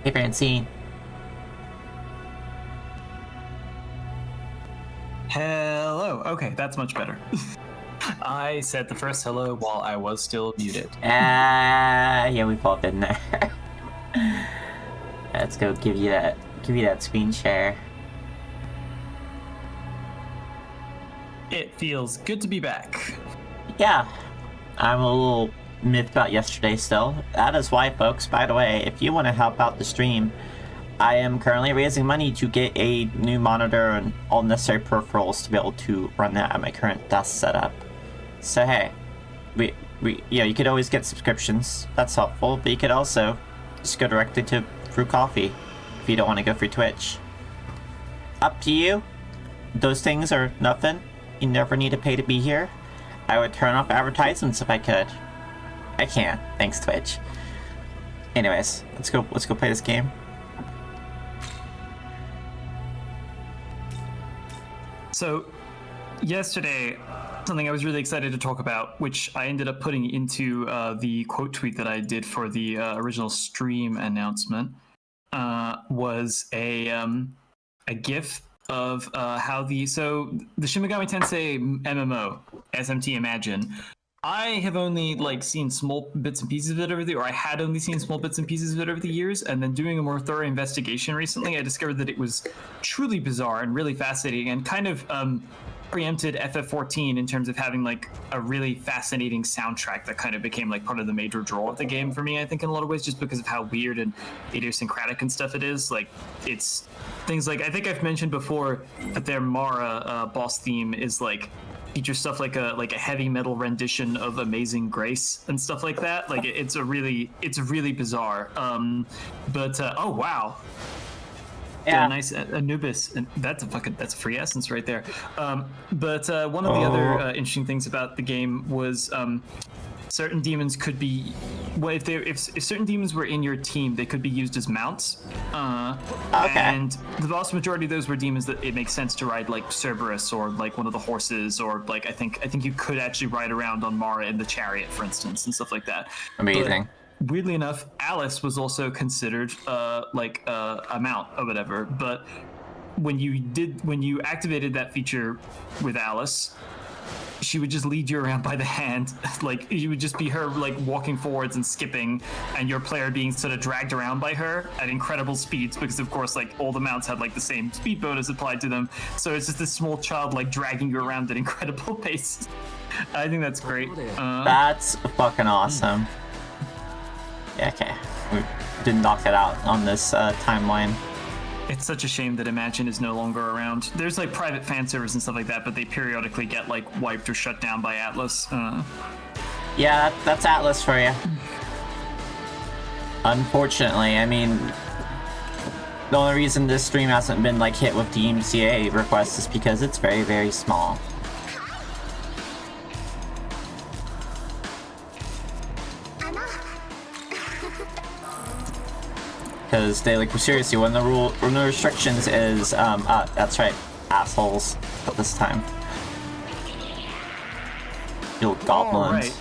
Hey, Francine. Hello. Okay, that's much better. I said the first hello while I was still muted. Yeah, we both in there. Let's go give you that screen share. It feels good to be back. Yeah, I'm a little miffed about yesterday still. That is why, folks, by the way, if you want to help out the stream, I am currently raising money to get a new monitor and all necessary peripherals to be able to run that at my current desk setup. So hey, you could always get subscriptions. That's helpful, but you could also just go directly to Brew Coffee if you don't want to go through Twitch. Up to you. Those things are nothing. You never need to pay to be here. I would turn off advertisements if I could. I can't, thanks Twitch. Anyways, let's go play this game. So, yesterday, something I was really excited to talk about, which I ended up putting into the quote tweet that I did for the original stream announcement, was a GIF of how the Shin Megami Tensei MMO SMT Imagine. I have only seen small bits and pieces of it or I had only seen small bits and pieces of it over the years, and then doing a more thorough investigation recently, I discovered that it was truly bizarre and really fascinating, and kind of preempted FF14 in terms of having a really fascinating soundtrack that kind of became part of the major draw of the game for me, I think, in a lot of ways, just because of how weird and idiosyncratic and stuff it is. It's things I think I've mentioned before that their Mara boss theme is features stuff like a heavy metal rendition of Amazing Grace and stuff like that. It's really bizarre. Oh wow. Yeah, a nice Anubis, and that's a free essence right there. But one of the other interesting things about the game was certain demons could be, well, if certain demons were in your team, they could be used as mounts. Okay. And the vast majority of those were demons that it makes sense to ride, like Cerberus or one of the horses, or I think you could actually ride around on Mara in the chariot, for instance, and stuff like that. Amazing. But weirdly enough, Alice was also considered a mount or whatever. But when you activated that feature with Alice, she would just lead you around by the hand. You would just be her walking forwards and skipping, and your player being sort of dragged around by her at incredible speeds, because of course all the mounts had the same speed bonus applied to them. So it's just this small child dragging you around at incredible pace. I think that's great. That's fucking awesome. Yeah, okay. We didn't knock it out on this timeline. It's such a shame that Imagine is no longer around. There's private fan servers and stuff like that, but they periodically get wiped or shut down by Atlas. Yeah, that's Atlas for you. Unfortunately, I mean, the only reason this stream hasn't been hit with DMCA requests is because it's very, very small. Because they seriously, when the restrictions is that's right, assholes, but this time. You goblins. Right.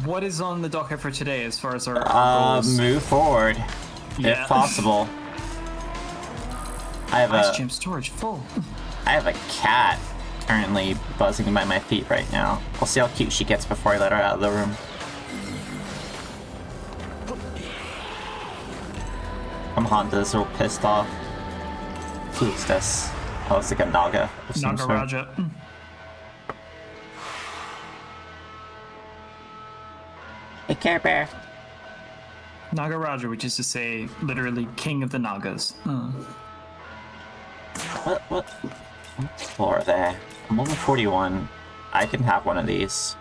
What is on the docket for today as far as our goals? Move forward, if possible. I have Ice gem storage full. I have a cat currently buzzing by my feet right now. We'll see how cute she gets before I let her out of the room. Honda's real pissed off. Who's this? Oh, it's a Naga of some sort. Nagaraja. Hey, Care Bear. Nagaraja, which is to say, literally, king of the Nagas. What floor are they? I'm level 41. I can have one of these.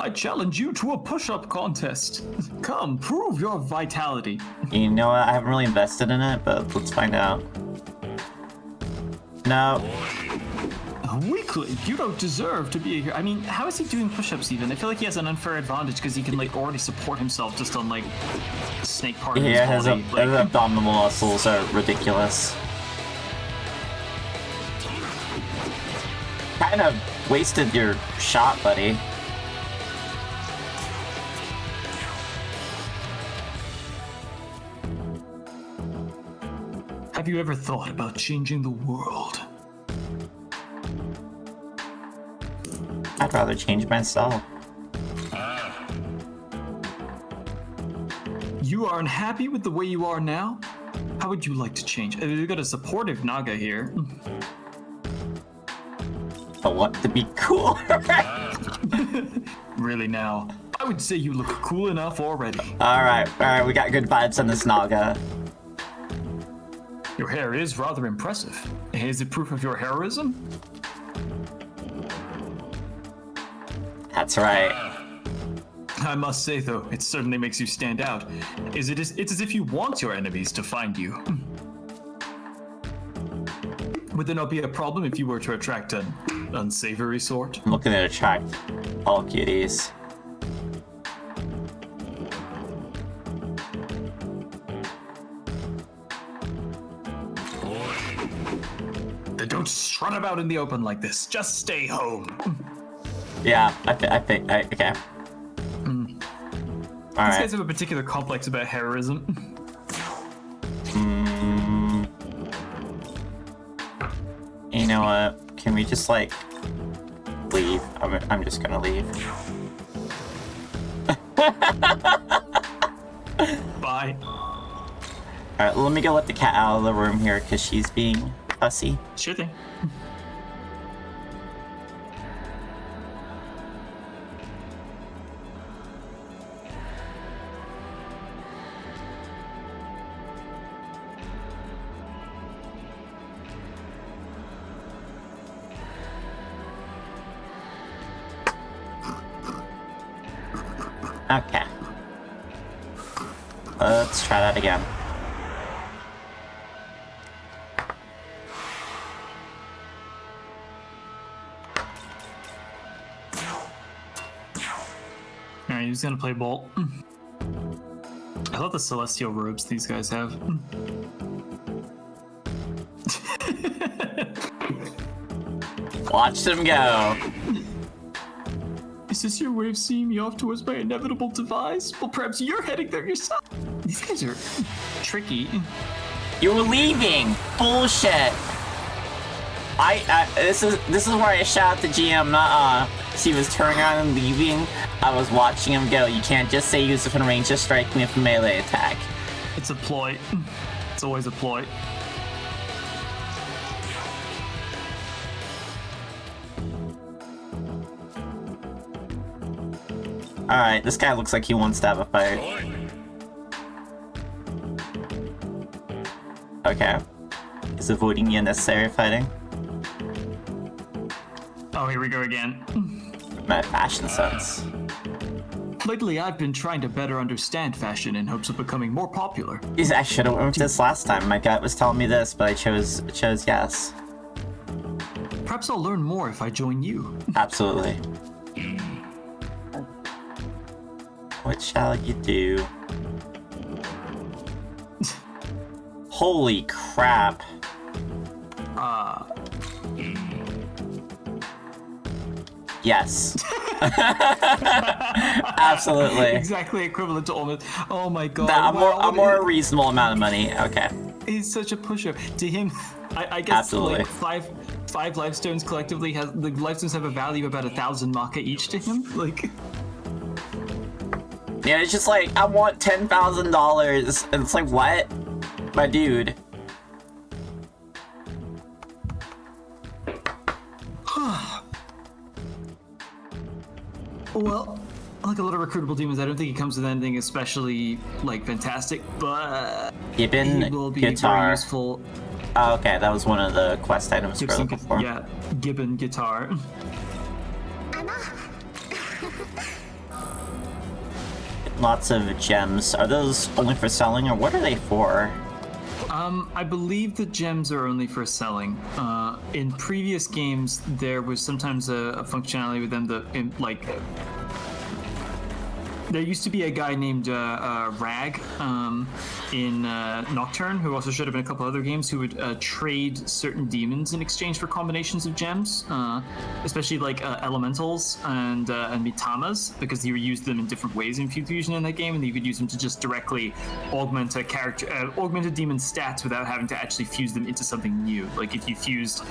I challenge you to a push-up contest. Come, prove your vitality. You know what? I haven't really invested in it, but let's find out. No. A weakling, you don't deserve to be here. I mean, how is he doing push-ups even? I feel like he has an unfair advantage because he can already support himself just on snake part of his body. His abdominal muscles are ridiculous. Kind of wasted your shot, buddy. you ever thought about changing the world? I'd rather change myself. You are unhappy with the way you are now? How would you like to change? We've got a supportive Naga here. I want to be cool. Really now? I would say you look cool enough already. Alright, we got good vibes on this Naga. Your hair is rather impressive. Is it proof of your heroism? That's right. I must say, though, it certainly makes you stand out. It's as if you want your enemies to find you. Would there not be a problem if you were to attract an unsavory sort? I'm looking to attract all cuties. Then don't strut about in the open like this. Just stay home. Yeah, I think, okay. These Alright. guys have a particular complex about heroism. You know what? Can we just, like, leave? I'm just gonna leave. Bye. Alright, let me go let the cat out of the room here, because she's being fussy. Sure thing. Okay. Let's try that again. Alright, who's gonna play Bolt? I love the celestial robes these guys have. Watch them go. Is this your way of seeing me off towards my inevitable demise? Well, perhaps you're heading there yourself. These guys are tricky. You're leaving. Bullshit. This is where I shout at the GM. She was turning around and leaving. I was watching him go. You can't just say use it in range. Just strike me with a melee attack. It's a ploy. It's always a ploy. Alright, this guy looks like he wants to have a fight. Okay. Is avoiding the unnecessary fighting? Oh, here we go again. My fashion sense. Lately, I've been trying to better understand fashion in hopes of becoming more popular. Jeez, I should have went with this last time. My gut was telling me this, but I chose yes. Perhaps I'll learn more if I join you. Absolutely. What shall you do? Holy crap. Yes. Absolutely. Exactly equivalent to almost. Oh my god. A more reasonable amount of money. Okay. He's such a pusher. To him, I guess Absolutely. like five lifestones collectively the lifestones have a value of about 1,000 Maka each to him. Like. Yeah, it's just like, I want $10,000. And it's like, what? My dude. Well, like a lot of recruitable demons, I don't think he comes with anything especially like fantastic, but Gibbon he will be guitar. very useful. Oh, okay, that was one of the quest items we're looking for. Yeah, Gibbon guitar. Lots of gems. Are those only for selling, or what are they for? I believe the gems are only for selling. In previous games, there was sometimes a functionality with them that, There used to be a guy named Rag in Nocturne, who also showed up in a couple other games, who would trade certain demons in exchange for combinations of gems, especially like elementals and mitamas, because you used them in different ways in Fusion in that game, and you could use them to just directly augment a character, augment a demon's stats without having to actually fuse them into something new. Like if you fused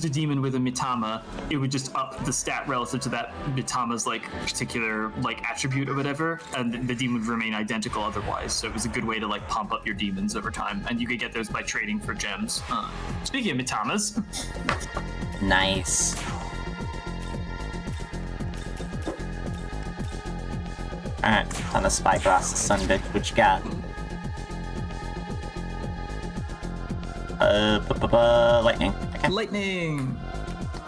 a demon with a mitama, it would just up the stat relative to that mitama's like particular like attribute or whatever, and the demon would remain identical otherwise. So it was a good way to like pump up your demons over time, and you could get those by trading for gems. Speaking of mitamas, Nice. Alright, time to spyglass the sun bitch. What you got? Lightning. Okay. lightning.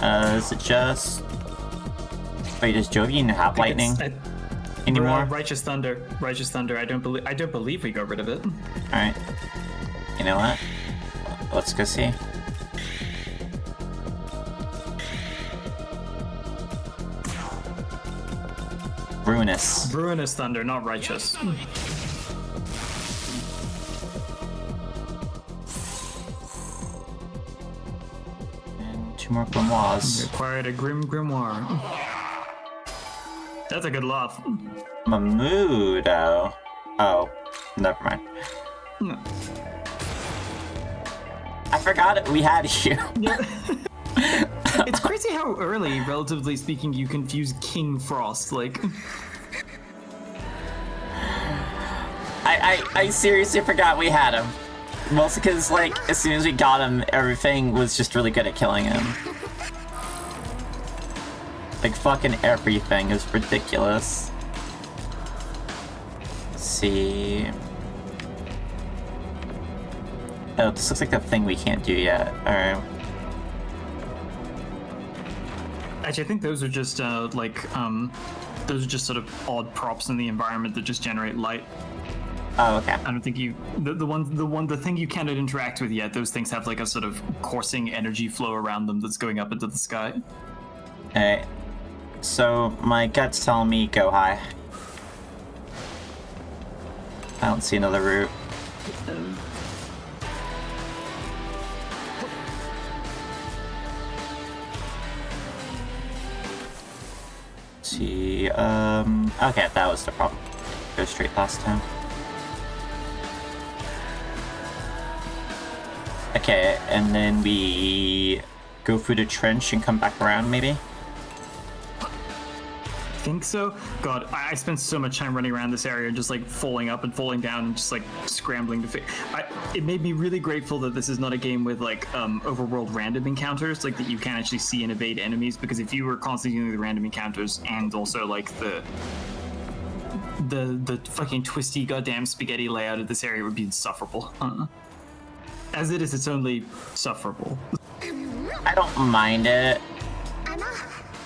Is it just... Wait, does Jovian have lightning anymore? Righteous Thunder. I don't believe we got rid of it. Alright. You know what? Let's go see. Ruinous Thunder, not Righteous. And 2 more grimoires. Acquired a grimoire. That's a good laugh. Mamudo. Oh, never mind. No. I forgot we had you. It's crazy how early, relatively speaking, you confuse King Frost. Like, I seriously forgot we had him. Mostly because, like, as soon as we got him, everything was just really good at killing him. Like, fucking everything is ridiculous. Let's see. Oh, this looks like the thing we can't do yet. Alright. actually, I think those are just those are just sort of odd props in the environment that just generate light. Oh, okay. I don't think you the thing you cannot interact with yet. Those things have like a sort of coursing energy flow around them that's going up into the sky. Alright. So my gut's telling me go high. I don't see another route. See, okay, that was the problem. Go straight last time. Okay, and then we go through the trench and come back around, maybe? Think so? God, I spent so much time running around this area, just like falling up and falling down and just like scrambling to it made me really grateful that this is not a game with like overworld random encounters, like that you can actually see and evade enemies, because if you were constantly doing the random encounters and also like the fucking twisty goddamn spaghetti layout of this area would be insufferable. As it is, it's only sufferable. I don't mind it.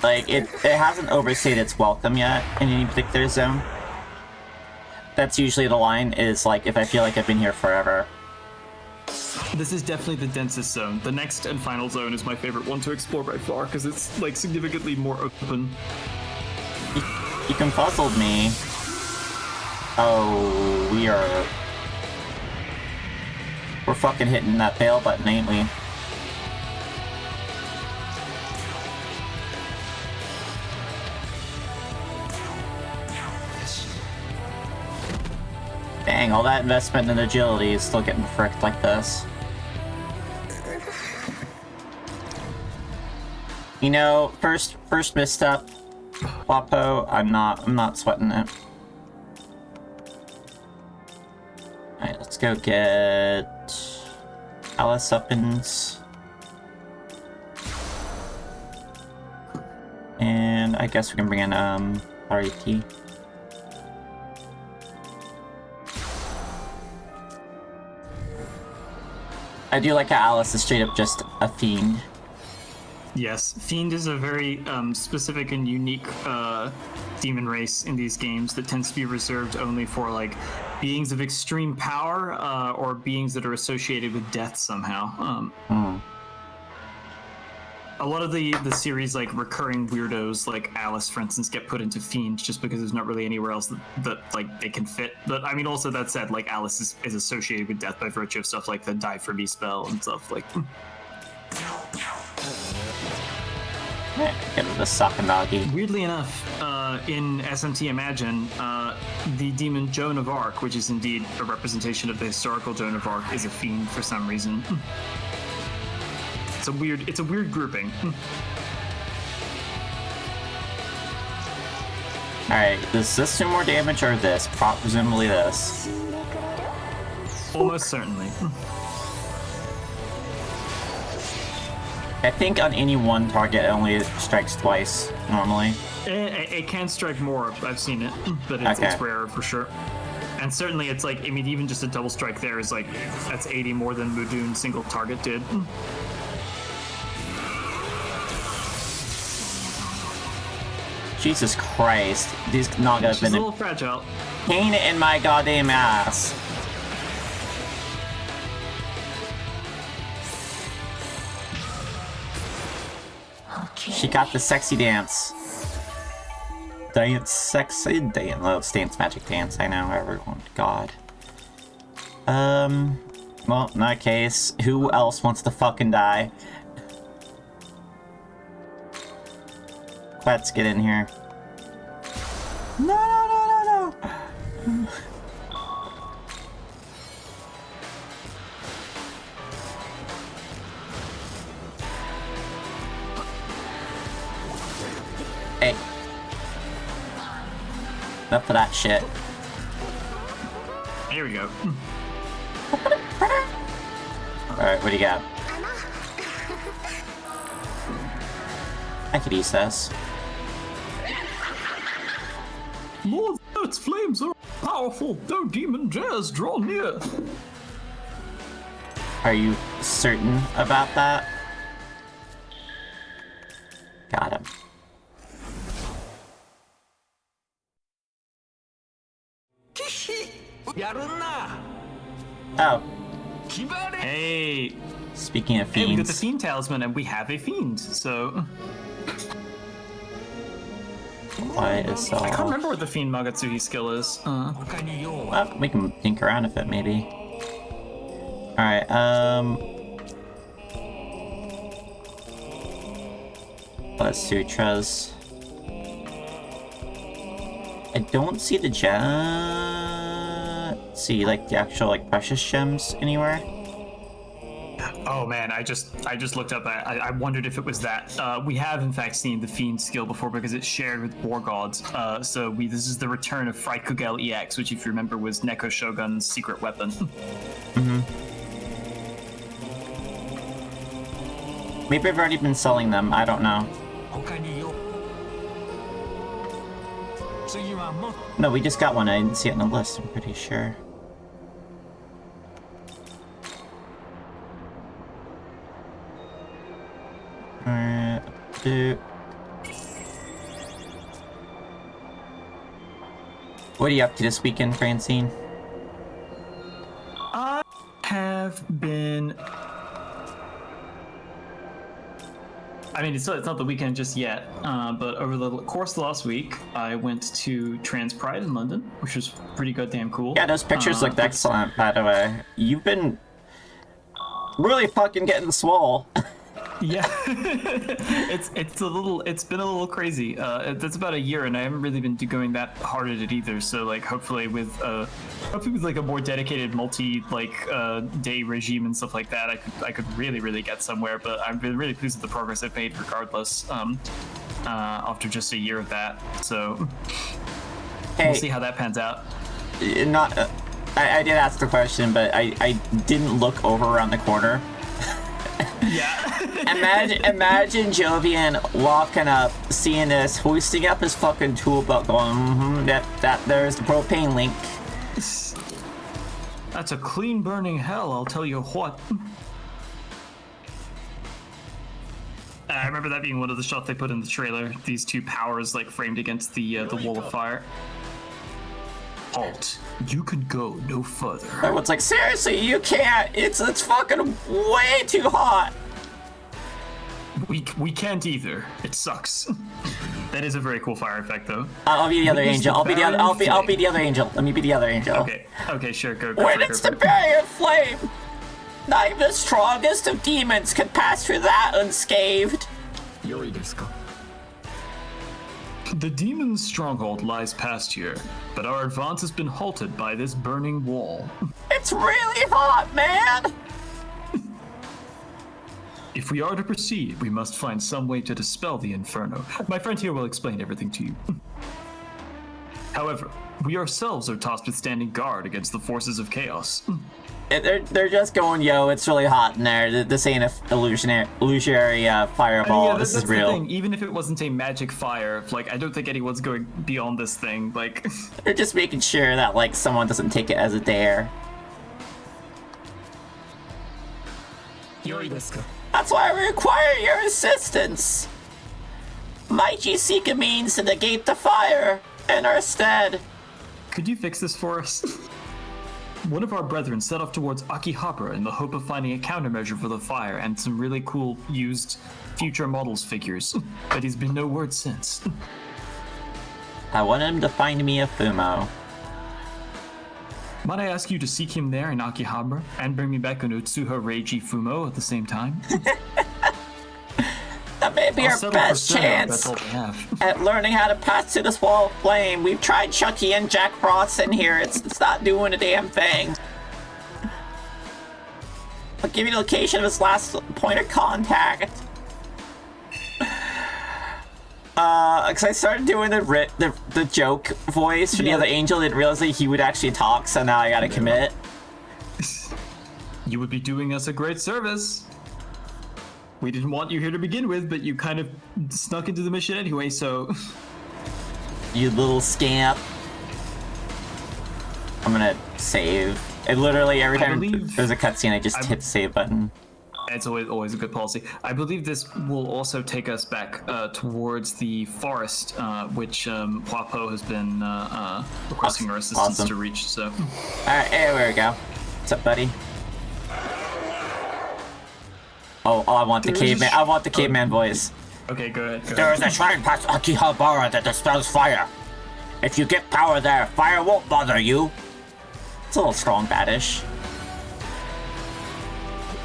Like, it hasn't overstayed its welcome yet in any particular zone. That's usually the line, is like, if I feel like I've been here forever. This is definitely the densest zone. The next and final zone is my favorite one to explore by far, because it's, like, significantly more open. You confuzzled me. Oh, we're fucking hitting that bail button, ain't we? Dang, all that investment in agility is still getting fricked like this. You know, first misstep, Wapo, I'm not sweating it. Alright, let's go get Alice Uppins. And I guess we can bring in RET. I do like how Alice is straight up just a fiend. Yes, Fiend is a very specific and unique demon race in these games that tends to be reserved only for like beings of extreme power or beings that are associated with death somehow. a lot of the series like recurring weirdos like Alice, for instance, get put into Fiend just because there's not really anywhere else that like they can fit. But I mean, also that said, like Alice is associated with death by virtue of stuff like the Die For Me spell and stuff like. Get the Sakanagi. Weirdly enough, in SMT Imagine, the demon Joan of Arc, which is indeed a representation of the historical Joan of Arc, is a fiend for some reason. It's a weird grouping. Alright, does this do more damage or this? Presumably this. Almost certainly. I think on any one target it only strikes twice, normally. It can strike more, I've seen it, but it's rare for sure. And certainly it's like, I mean, even just a double strike there is like, that's 80 more than Mudoon's single target did. Jesus Christ, these Naga have She's been a little fragile. pain in my goddamn ass. She got the sexy dance. Sexy dance. Well, it's dance, magic dance. I know, everyone. God. Well, in that case, who else wants to fucking die? Let's get in here. No. Hey. Enough of that shit. Here we go. Alright, what do you got? I could use this. Lord, its flames are powerful. No demon dares draw near. Are you certain about that? Got him. Oh. Hey. Speaking of Hey, we got the fiends. Fiend Talisman, and we have a Fiend, so... Why is I can't remember what the Fiend Magatsuhi skill is. Well, we can think around with it, maybe. Alright, Let's sutras. I don't see the gem. See, like the actual like precious gems anywhere. Oh man, I just looked up. I wondered if it was that. We have in fact seen the Fiend skill before because it's shared with War Gods. This is the return of Fraikugel EX, which if you remember was Neko Shogun's secret weapon. Maybe I've already been selling them. I don't know. No, we just got one. I didn't see it on the list. I'm pretty sure. What are you up to this weekend, Francine? I have been. I mean, it's not the weekend just yet, but over the course of the last week, I went to Trans Pride in London, which was pretty goddamn cool. Yeah, those pictures looked excellent, by the way. You've been really fucking getting swole. Yeah, it's been a little crazy. That's about a year, and I haven't really been going that hard at it either. So like, hopefully with like a more dedicated day regime and stuff like that, I could really get somewhere. But I've been really pleased with the progress I've made, regardless. After just a year of that, so we'll see how that pans out. I did ask the question, but I didn't look over around the corner. Yeah. imagine Jovian walking up, seeing this, hoisting up his fucking tool belt, going, there's the propane link. That's a clean burning hell, I'll tell you what. I remember that being one of the shots they put in the trailer. These two powers like framed against the wall of fire. Halt. You can go no further. Everyone's like, seriously, you can't. It's fucking way too hot. We can't either. It sucks. That is a very cool fire effect, though. I'll be the other Witness angel. the I'll be the other. barrier I'll be the other angel. Let me be the other angel. Okay, sure. Go When for it, it's go the for it. barrier of flame, not even the strongest of demons could pass through that unscathed. The demon's stronghold lies past here, but our advance has been halted by this burning wall. It's really hot, man. If we are to proceed, we must find some way to dispel the inferno. My friend here will explain everything to you. However, we ourselves are tasked with standing guard against the forces of chaos. They're just going, yo, it's really hot in there. This ain't a illusionary fireball. Yeah, this that's is the real. thing. Even if it wasn't a magic fire, like, I don't think anyone's going beyond this thing. Like, They're just making sure that, like, someone doesn't take it as a dare. That's why we require your assistance. Might you seek a means to negate the fire in our stead? could you fix this for us? One of our brethren set off towards Akihabara in the hope of finding a countermeasure for the fire and some really cool used future models figures, but he's been no word since. I want him to find me a Fumo. Might I ask you to seek him there in Akihabara and bring me back an Utsuha Reiji Fumo at the same time? That may be I'll our settle for best Senna, chance That's all they have. at learning how to pass through this wall of flame. We've tried Chucky and Jack Frost in here. It's not doing a damn thing. I'll give you the location of his last point of contact. Because I started doing the joke voice for the other angel, didn't realize that he would actually talk, so now I gotta commit. You would be doing us a great service. We didn't want you here to begin with, but you kind of snuck into the mission anyway, so... You little scamp. I'm gonna save. It literally, every time there's a cutscene, I just hit the save button. It's always a good policy. I believe this will also take us back towards the forest, which Huapo has been requesting our assistance to reach, so... Alright, here we go. What's up, buddy? Oh, I want the caveman. I want the caveman voice. Okay, go ahead. There is a shrine past Akihabara that dispels fire. If you get power there, fire won't bother you. It's a little strong, badish.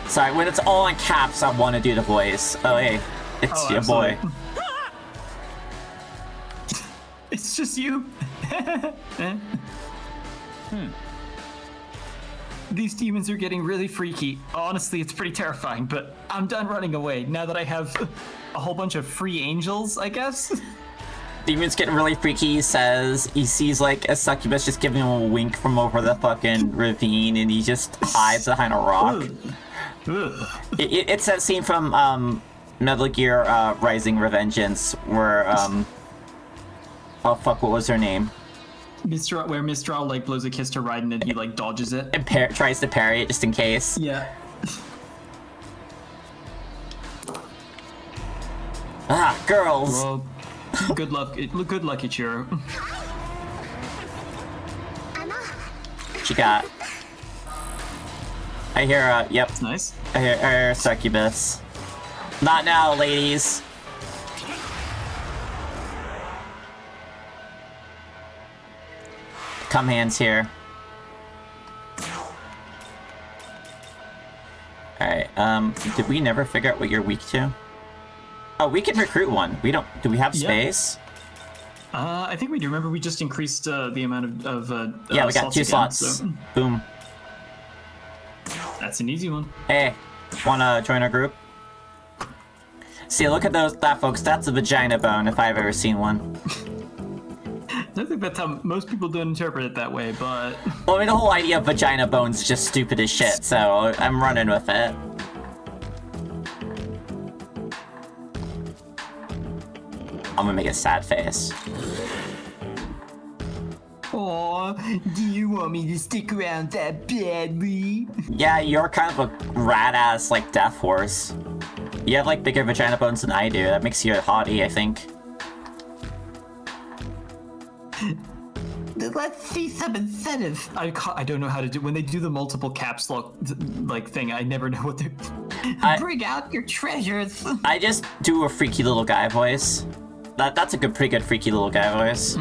Sorry, when it's all in caps, I want to do the voice. Oh, hey, it's your boy. It's just you. These demons are getting really freaky. Honestly, it's pretty terrifying, but I'm done running away now that I have a whole bunch of free angels, I guess. Demon's getting really freaky, he says. He sees, like, a succubus just giving him a wink from over the fucking ravine, and he just hides behind a rock. It's that scene from Metal Gear Rising Revengeance where oh fuck, what was her name? Where Mistral like blows a kiss to Raiden and he like dodges it and tries to parry it just in case. Yeah. Ah, girls. Well, good luck, Ichiro. She got. I hear, yep. That's nice. I hear succubus. Not now, ladies. Come hands here. Alright, did we never figure out what you're weak to? Oh, we can recruit one. We don't, do we have space? I think we do. Remember, we just increased the amount of yeah, we got 2 slots. So. Boom. That's an easy one. Hey, wanna join our group? See, look at that, folks. That's a vagina bone, if I've ever seen one. I don't think that's how most people don't interpret it that way, but... Well, I mean, the whole idea of vagina bones is just stupid as shit, so I'm running with it. I'm gonna make a sad face. Aw, do you want me to stick around that badly? Yeah, you're kind of a rat-ass, like, death horse. You have, like, bigger vagina bones than I do. That makes you a hottie, I think. Let's see some incentive. I don't know how to do when they do the multiple caps lock like thing. I never know what they. Bring out your treasures. I just do a freaky little guy voice. That's a pretty good freaky little guy voice.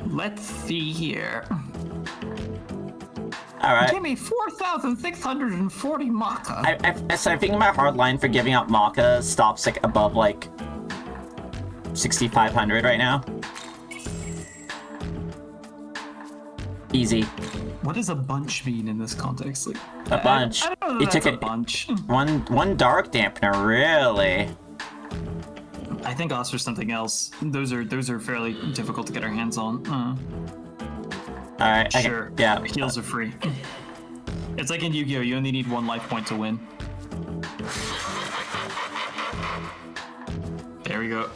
Let's see here. All right. Give me 4,640 maca. So I think my hard line for giving out maca stops like above like 6,500 right now. Easy. What does a bunch mean in this context? Like, A bunch. I don't know You that took that's a it. bunch. One dark dampener, really. I think ask for something else. Those are fairly difficult to get our hands on. All right. Sure. Yeah. Heals are free. It's like in Yu-Gi-Oh! You only need 1 life point to win. There we go.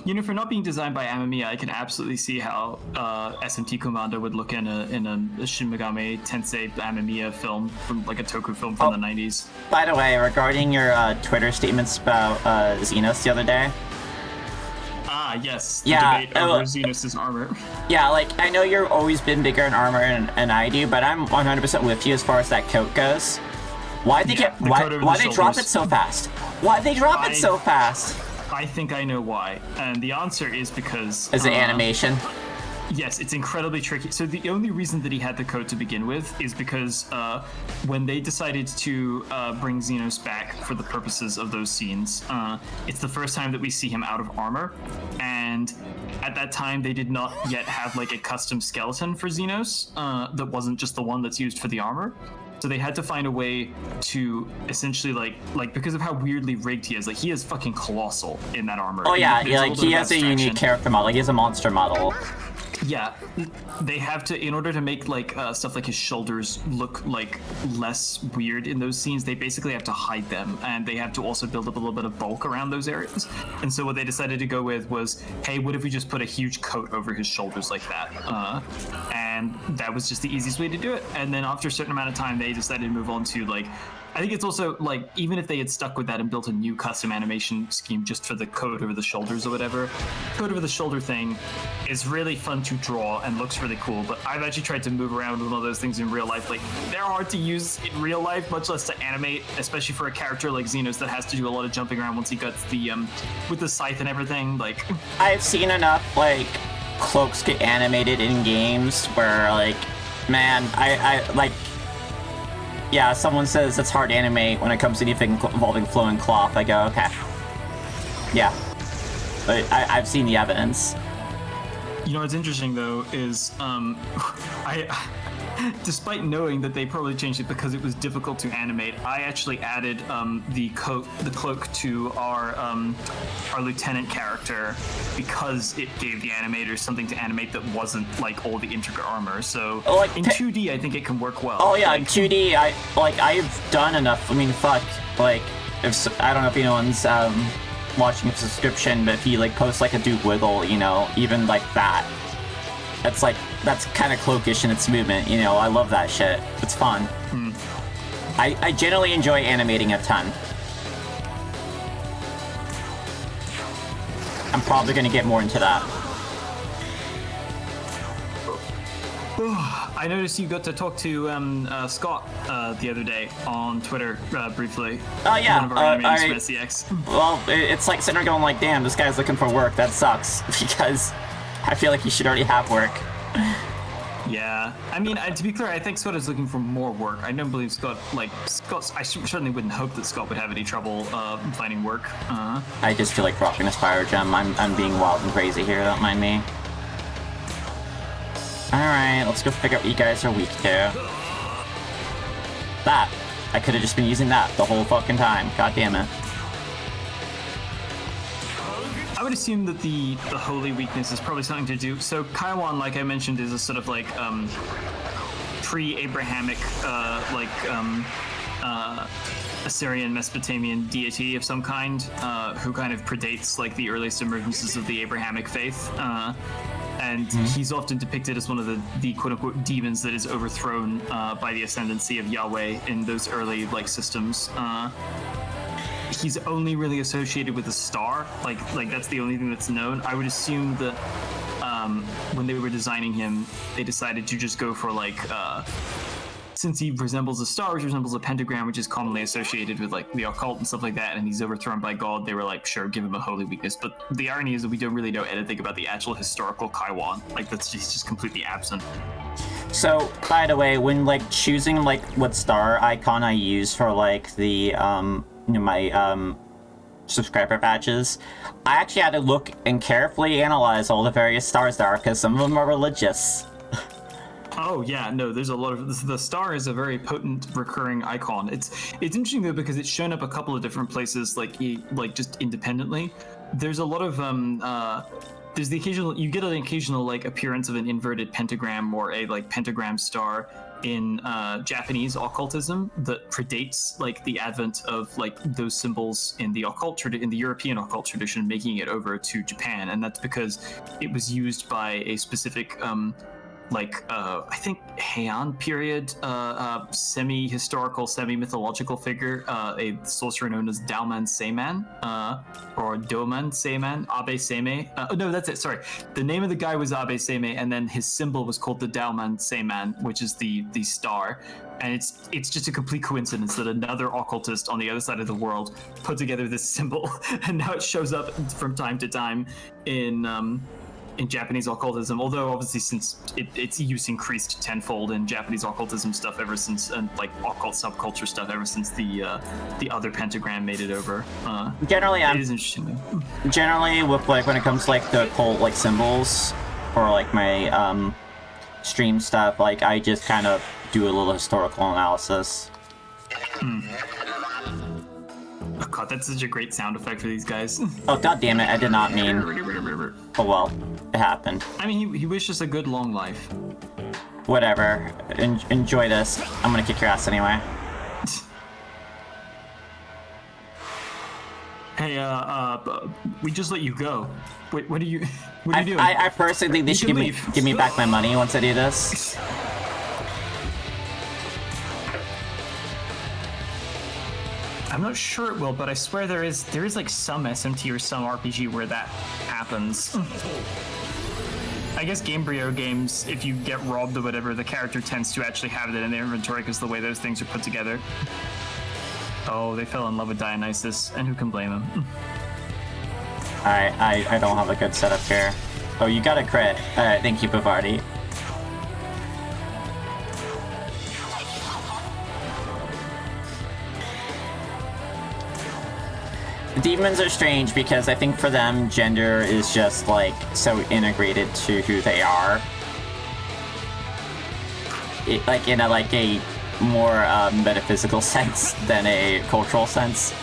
You know, for not being designed by Amamiya, I can absolutely see how SMT Commander would look in a Shin Megami Tensei Amamiya film, from like a Toku film from the 90s. By the way, regarding your Twitter statements about Xenos the other day. Ah, yes. The Yeah, debate over Xenos' armor. Yeah, like, I know you've always been bigger in armor and I do, but I'm 100% with you as far as that coat goes. Why'd they drop it so fast? Why'd they drop it so fast? I think I know why. And the answer is because... Is it animation? Yes, it's incredibly tricky. So the only reason that he had the coat to begin with is because when they decided to bring Xenos back for the purposes of those scenes, it's the first time that we see him out of armor. And at that time, they did not yet have like a custom skeleton for Xenos that wasn't just the one that's used for the armor. So they had to find a way to essentially like because of how weirdly rigged he is, like he is fucking colossal in that armor. Oh yeah, There's he has a unique character model. He has a monster model. Yeah, they have to, in order to make like stuff like his shoulders look like less weird in those scenes, they basically have to hide them, and they have to also build up a little bit of bulk around those areas. And so what they decided to go with was, hey, what if we just put a huge coat over his shoulders like that? And that was just the easiest way to do it. And then after a certain amount of time, they decided to move on to like, I think it's also like, even if they had stuck with that and built a new custom animation scheme just for the coat over the shoulders or whatever, coat over the shoulder thing is really fun to draw and looks really cool. But I've actually tried to move around with one of those things in real life. Like, they're hard to use in real life, much less to animate, especially for a character like Xenos that has to do a lot of jumping around once he gets the with the scythe and everything. Like, I've seen enough like cloaks get animated in games where like, man, I like. Yeah, someone says it's hard to animate when it comes to anything involving flowing cloth. I go, okay. Yeah. But I've seen the evidence. you know what's interesting though is despite knowing that they probably changed it because it was difficult to animate, I actually added the cloak to our lieutenant character because it gave the animators something to animate that wasn't like all the intricate armor. So like, in 2D, I think it can work well. Oh yeah, like, in 2D, I've done enough. I mean, fuck, like if I don't know if anyone's watching a subscription, but if he like posts like a Duke Wiggle, you know, even like that. That's kind of cloakish in its movement, you know. I love that shit. It's fun. I generally enjoy animating a ton. I'm probably gonna get more into that. I noticed you got to talk to Scott the other day on Twitter briefly. Oh yeah, one of our animators from SCX. Well, it's like sitting there going like, damn, this guy's looking for work. That sucks because I feel like he should already have work. Yeah, I mean, to be clear, I think Scott is looking for more work. I don't believe Scott's. I certainly wouldn't hope that Scott would have any trouble finding work. I just feel like dropping a Spire Gem. I'm being wild and crazy here. Don't mind me. All right, let's go figure out what you guys are weak to. That. I could have just been using that the whole fucking time. God damn it. I would assume that the holy weakness is probably something to do. So Kaiwan, like I mentioned, is a sort of like pre-Abrahamic Assyrian Mesopotamian deity of some kind, who kind of predates like the earliest emergences of the Abrahamic faith. And he's often depicted as one of the quote-unquote demons that is overthrown by the ascendancy of Yahweh in those early like systems. He's only really associated with a star, like that's the only thing that's known. I would assume that when they were designing him, they decided to just go for like since he resembles a star, which resembles a pentagram, which is commonly associated with like the occult and stuff like that, and he's overthrown by God, they were like, sure, give him a holy weakness. But the irony is that we don't really know anything about the actual historical Kaiwan. Like that's just completely absent. So, by the way, when like choosing like what star icon I use for like the my subscriber badges, I actually had to look and carefully analyze all the various stars there, because some of them are religious. Oh yeah, no, there's a lot of the star is a very potent recurring icon. It's interesting though because it's shown up a couple of different places, like just independently. There's a lot of there's the occasional, you get an occasional like appearance of an inverted pentagram or a like pentagram star in Japanese occultism that predates like the advent of like those symbols in the in the European occult tradition, making it over to Japan, and that's because it was used by a specific I think Heian period semi-historical, semi-mythological figure, a sorcerer known as Daoman Seiman, or Doman Seiman, Abe Seimei. No, that's it, sorry. The name of the guy was Abe Seimei, and then his symbol was called the Daoman Seiman, which is the star. And it's just a complete coincidence that another occultist on the other side of the world put together this symbol, and now it shows up from time to time in Japanese occultism, although obviously since its use increased tenfold in Japanese occultism stuff ever since, and like occult subculture stuff ever since the other pentagram made it over. Generally, it is interesting though. Generally, with like when it comes to like the occult like symbols or like my stream stuff, like I just kind of do a little historical analysis. Oh god, that's such a great sound effect for these guys. Oh god damn it! I did not mean. Oh well, it happened. I mean, he wished us a good long life. Whatever. Enjoy this. I'm gonna kick your ass anyway. Hey, we just let you go. Wait, what are you doing? I personally think they should give me back my money once I do this. I'm not sure it will, but I swear there is like some SMT or some RPG where that happens. I guess Gamebryo games, if you get robbed or whatever, the character tends to actually have it in their inventory because the way those things are put together. Oh, they fell in love with Dionysus, and who can blame them? I don't have a good setup here. Oh, you got a crit. Alright, thank you, Bavardi. Demons are strange because I think for them, gender is just like so integrated to who they are. Like in a more metaphysical sense than a cultural sense.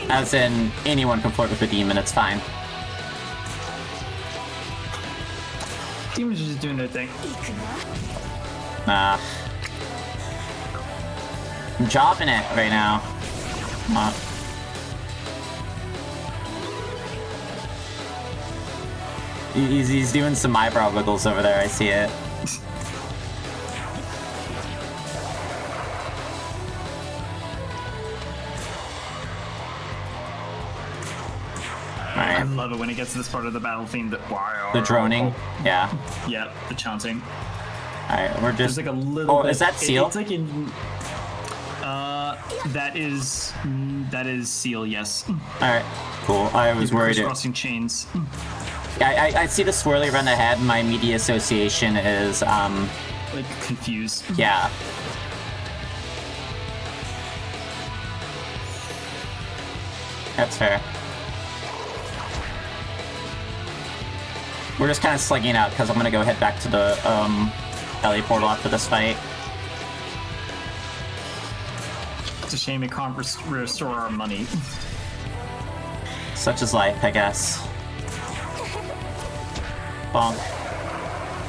As in, anyone can flirt with a demon, it's fine. Demons are just doing their thing. Nah. I'm chopping it right now. He's doing some eyebrow wiggles over there, I see it. I love it when it gets to this part of the battle theme that the droning, yeah. Yeah, the chanting. Alright, we're just. There's like a little. Is that Seal? It's like in. That is Seal. Yes. Alright, cool. I was worried. Crossing chains. I see the swirly around the head. And my immediate association is like confused. Yeah. That's fair. We're just kind of slugging out because I'm gonna go head back to the LA portal after this fight. It's a shame it can't restore our money. Such is life, I guess. Bonk.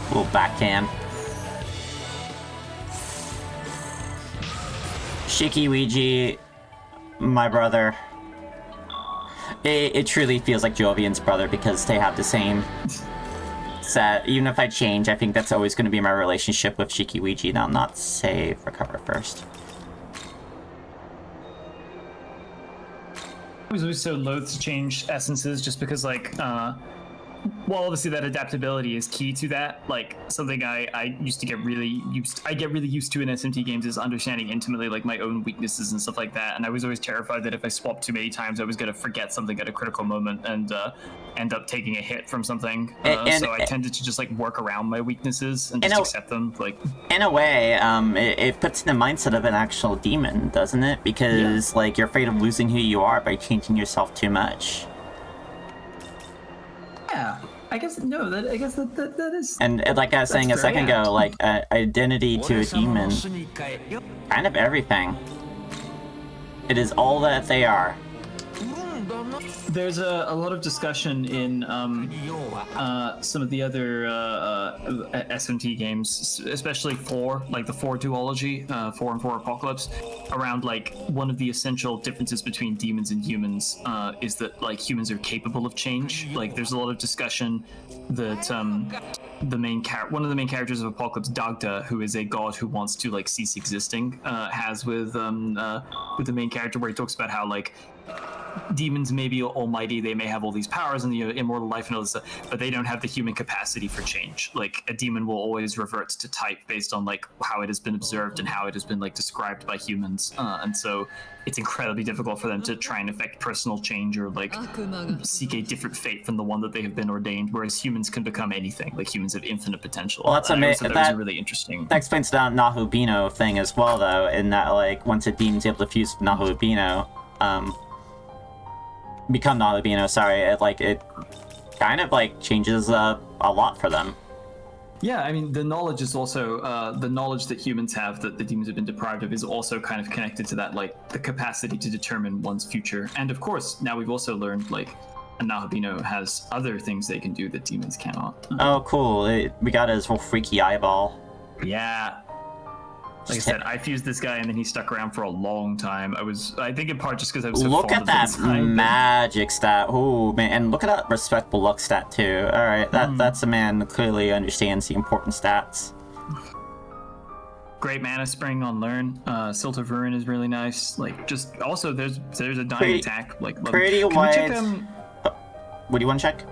Little backhand. Shiki Ouija, my brother. It truly feels like Jovian's brother because they have the same set. Even if I change, I think that's always going to be my relationship with Shiki Ouija. Now, not save, recover first. was always so loath to change essences just because like well, obviously that adaptability is key to that. Like something I used to get really used to in SMT games is understanding intimately like my own weaknesses and stuff like that. And I was always terrified that if I swapped too many times, I was going to forget something at a critical moment and end up taking a hit from something. So I tended to just like work around my weaknesses and just accept them. Like in a way, it puts in the mindset of an actual demon, doesn't it? Because like you're afraid of losing who you are by changing yourself too much. Yeah, I guess that is. And like I was saying a second ago, like identity to a demon, kind of everything. It is all that they are. There's a lot of discussion in some of the other SMT games, especially 4, like the 4 duology, 4 and 4 Apocalypse, around like one of the essential differences between demons and humans is that like humans are capable of change. Like there's a lot of discussion that one of the main characters of Apocalypse, Dagda, who is a god who wants to like cease existing, has with the main character where he talks about how like demons may be almighty, they may have all these powers and the immortal life and all this stuff, but they don't have the human capacity for change. Like a demon will always revert to type based on like how it has been observed and how it has been like described by humans, and so it's incredibly difficult for them to try and affect personal change or like seek a different fate from the one that they have been ordained, whereas humans can become anything. Like humans have infinite potential. Well, that's amazing. That was really interesting. That explains the Nahubino thing as well, though, in that like once a demon's able to fuse with Nahubino, become Nahubino, sorry, it kind of like changes a lot for them. Yeah, I mean, the knowledge is also the knowledge that humans have that the demons have been deprived of is also kind of connected to that, like the capacity to determine one's future. And of course, now we've also learned like a Nahubino has other things they can do that demons cannot. Oh, cool! We got his whole freaky eyeball. Yeah. Like I said, I fused this guy and then he stuck around for a long time. I think in part just because I was so look at that magic stat. Oh man, and look at that respectable luck stat too. All right, that's a man who clearly understands the important stats. Great mana spring on learn. Silt of Ruin is really nice. Like just also there's a dying attack. Like pretty wide. What do you want to check?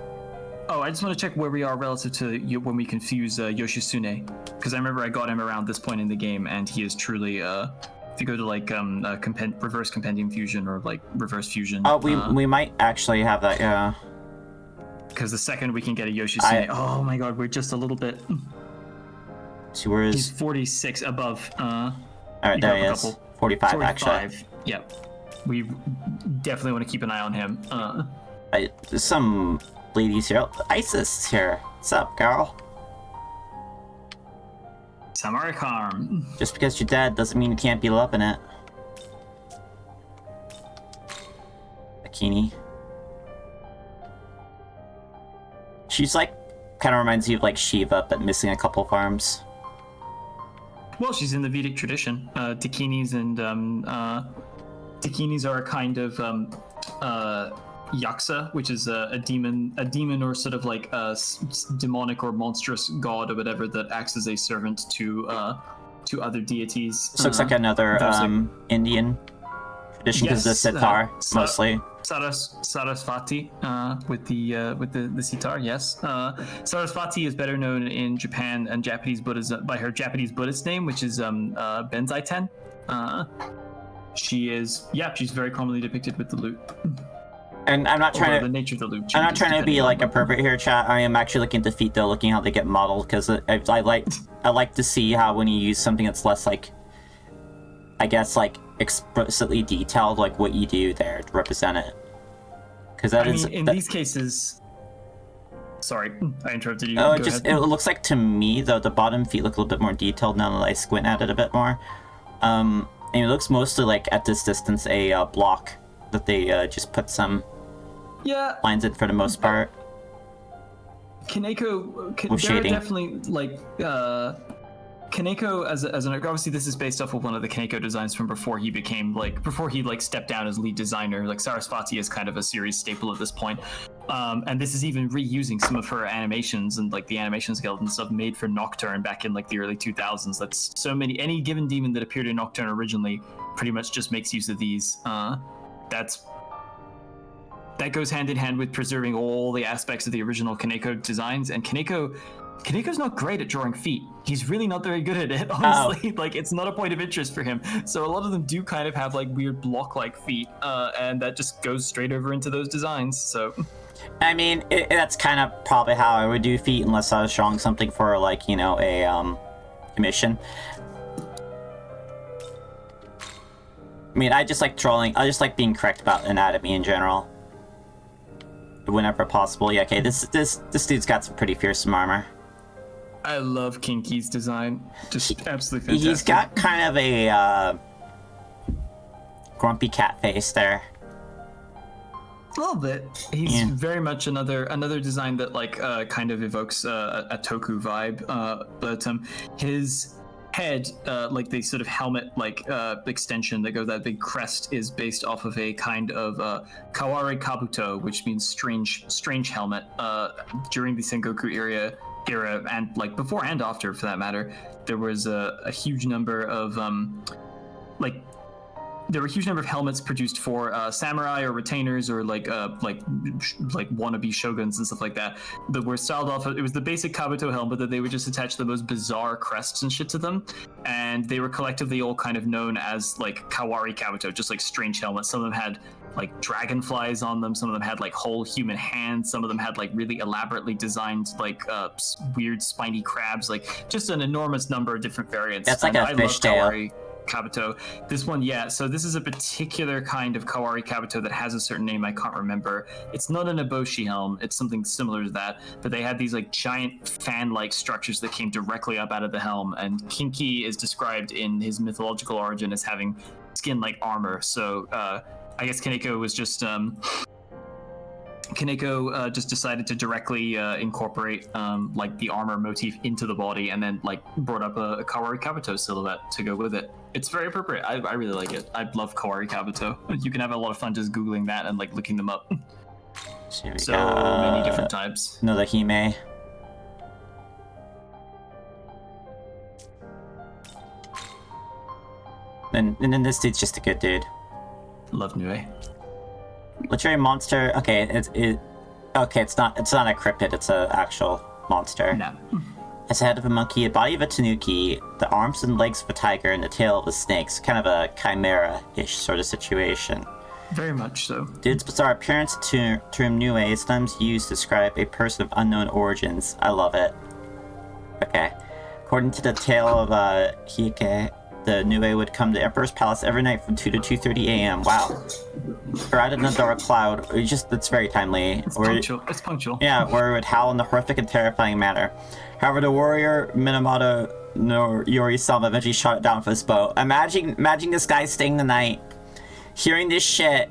Oh, I just want to check where we are relative to when we confuse Yoshitsune, because I remember I got him around this point in the game, and he is truly. If you go to like reverse compendium fusion or like reverse fusion. Oh, we might actually have that, yeah. Because the second we can get a Yoshitsune, oh my god, we're just a little bit. See where is? He's 46 above. All right, there he is. 45 actually. Yeah, we definitely want to keep an eye on him. There's some ladies here. Isis is here. What's up, girl? Samurai Karm. Just because you're dead doesn't mean you can't be loving it. Bikini. She's like, kind of reminds you of like Shiva, but missing a couple of arms. Well, she's in the Vedic tradition. Dakinis and Dakinis are a kind of Yaksa, which is a demon or sort of like a demonic or monstrous god or whatever that acts as a servant to other deities. This looks like another Indian tradition because the sitar mostly. Sarasvati with the sitar, yes. Sarasvati is better known in Japan and Japanese Buddhism by her Japanese Buddhist name, which is Benzaiten. She's very commonly depicted with the lute. And I'm not trying to. The nature of the loop. I'm not trying to be like appropriate here, chat. I am actually looking at the feet though, looking how they get modeled, because I like to see how when you use something that's less like, I guess like explicitly detailed, like what you do there to represent it. Because in these cases. Sorry, I interrupted you. Oh, it looks like to me though the bottom feet look a little bit more detailed now that I squint at it a bit more. And it looks mostly like at this distance a block that they just put some lines in for the most part. Kaneko, there are definitely like Kaneko as an obviously this is based off of one of the Kaneko designs from before he stepped down as lead designer. Like Sarasvati is kind of a series staple at this point, and this is even reusing some of her animations and like the animations guild and stuff made for Nocturne back in like the early 2000s. That's so many. Any given demon that appeared in Nocturne originally pretty much just makes use of these. That's that goes hand in hand with preserving all the aspects of the original Kaneko designs. And Kaneko's not great at drawing feet. He's really not very good at it, honestly. Like, it's not a point of interest for him. So a lot of them do kind of have like weird block-like feet, and that just goes straight over into those designs. So, I mean, that's kind of probably how I would do feet, unless I was drawing something for like, you know, a commission. I mean, I just like drawing. I just like being correct about anatomy in general, whenever possible. Yeah, okay. This dude's got some pretty fearsome armor. I love Kinky's design. Just absolutely fantastic. He's got kind of a grumpy cat face there. A little bit. He's very much another design that like kind of evokes a Toku vibe. But his head, like the sort of helmet like extension that goes, that big crest, is based off of a kind of Kawari Kabuto, which means strange helmet. During the Sengoku era, and like before and after for that matter, there was a huge number of there were a huge number of helmets produced for samurai or retainers or like wannabe shoguns and stuff like that were styled off. It was the basic Kabuto helmet that they would just attach the most bizarre crests and shit to them, and they were collectively all kind of known as like Kawari Kabuto, just like strange helmets. Some of them had like dragonflies on them, some of them had like whole human hands, some of them had like really elaborately designed like weird spiny crabs, like just an enormous number of different variants. That's like a fishtail. Kabuto. This one, yeah. So this is a particular kind of Kawari Kabuto that has a certain name I can't remember. It's not an Eboshi helm. It's something similar to that. But they had these like giant fan-like structures that came directly up out of the helm. And Kinky is described in his mythological origin as having skin like armor. So I guess Kaneko was just just decided to directly incorporate like the armor motif into the body, and then like brought up a Kawari Kabuto silhouette to go with it. It's very appropriate. I really like it. I love Kawari Kabuto. You can have a lot of fun just googling that and like looking them up. So many different types. Another Hime. And then this dude's just a good dude. Love Nue. Literary monster. Okay, it's not a cryptid. It's an actual monster. No. It's the head of a monkey, the body of a tanuki, the arms and legs of a tiger, and the tail of a snake. So kind of a chimera-ish sort of situation. Very much so. Dude's bizarre appearance, term Nue, is sometimes used to describe a person of unknown origins. I love it. Okay. According to the tale of Hike, the Nue would come to Emperor's Palace every night from 2 to 2:30 a.m. Wow. Or out in a dark cloud. It's very timely. It's punctual. Yeah, where it would howl in a horrific and terrifying manner. However, the warrior Minamoto no Yori-sama eventually shot it down with his bow. Imagine this guy staying the night, hearing this shit.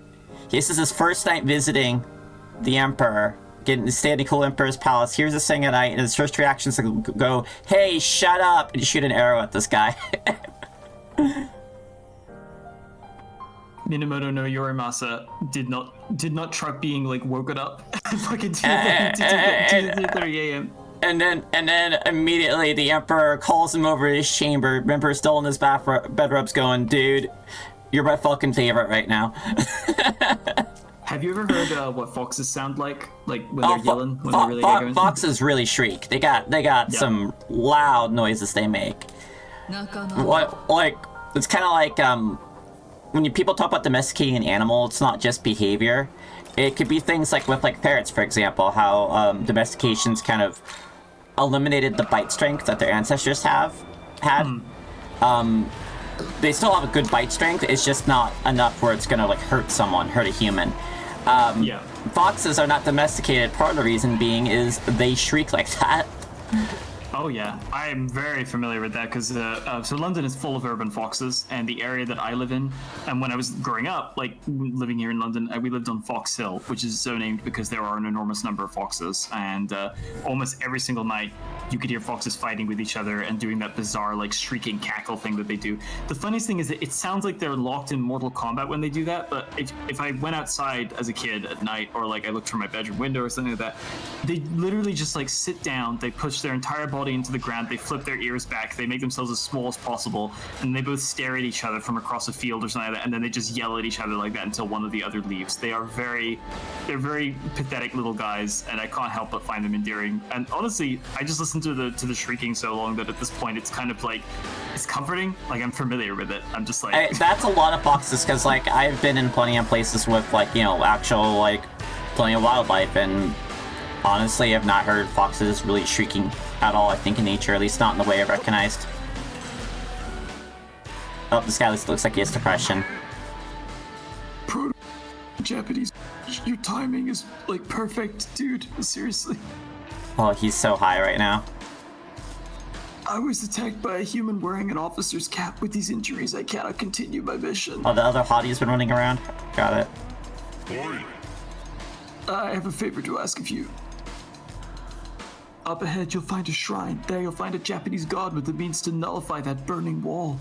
This is his first night visiting the Emperor, getting to stay at the cool Emperor's Palace. Here's this thing at night, and his first reaction is to go, "Hey, shut up!" and shoot an arrow at this guy. Minamoto no Yorimasa did not truck being like woken up fucking 2:30 a.m. And then immediately the Emperor calls him over to his chamber. Emperor's still in his bedrobes going, "Dude, you're my fucking favorite right now." Have you ever heard what foxes sound like when they're yelling? When they really get going? Foxes really shriek. They got some loud noises they make. It's kind of like when people talk about domesticating an animal, it's not just behavior. It could be things like with like ferrets, for example, how domestication's kind of eliminated the bite strength that their ancestors had. They still have a good bite strength. It's just not enough where it's gonna like hurt a human. Foxes are not domesticated. Part of the reason being is they shriek like that. Oh yeah, I am very familiar with that because so London is full of urban foxes, and the area that I live in, and when I was growing up, like living here in London, we lived on Fox Hill, which is so named because there are an enormous number of foxes, and almost every single night you could hear foxes fighting with each other and doing that bizarre, like, shrieking cackle thing that they do. The funniest thing is that it sounds like they're locked in Mortal Kombat when they do that, but if I went outside as a kid at night, or like I looked from my bedroom window or something like that, they literally just like sit down, they push their entire body into the ground, they flip their ears back, they make themselves as small as possible, and they both stare at each other from across a field or something like that, and then they just yell at each other like that until one or the other leaves. They're very pathetic little guys, and I can't help but find them endearing. And honestly, I just listened to the shrieking so long that at this point it's kind of like, it's comforting. Like, I'm familiar with it. I'm just like... That's a lot of foxes, because, like, I've been in plenty of places with, like, you know, actual, like, plenty of wildlife, and honestly, I've not heard foxes really shrieking at all, I think, in nature, at least not in the way I've recognized. Oh, this guy looks like he has depression. Japanese, your timing is, like, perfect, dude. Seriously. Oh, he's so high right now. I was attacked by a human wearing an officer's cap. With these injuries, I cannot continue my mission. Oh, the other hottie's been running around? Got it. I have a favor to ask of you. Up ahead, you'll find a shrine. There you'll find a Japanese god with the means to nullify that burning wall.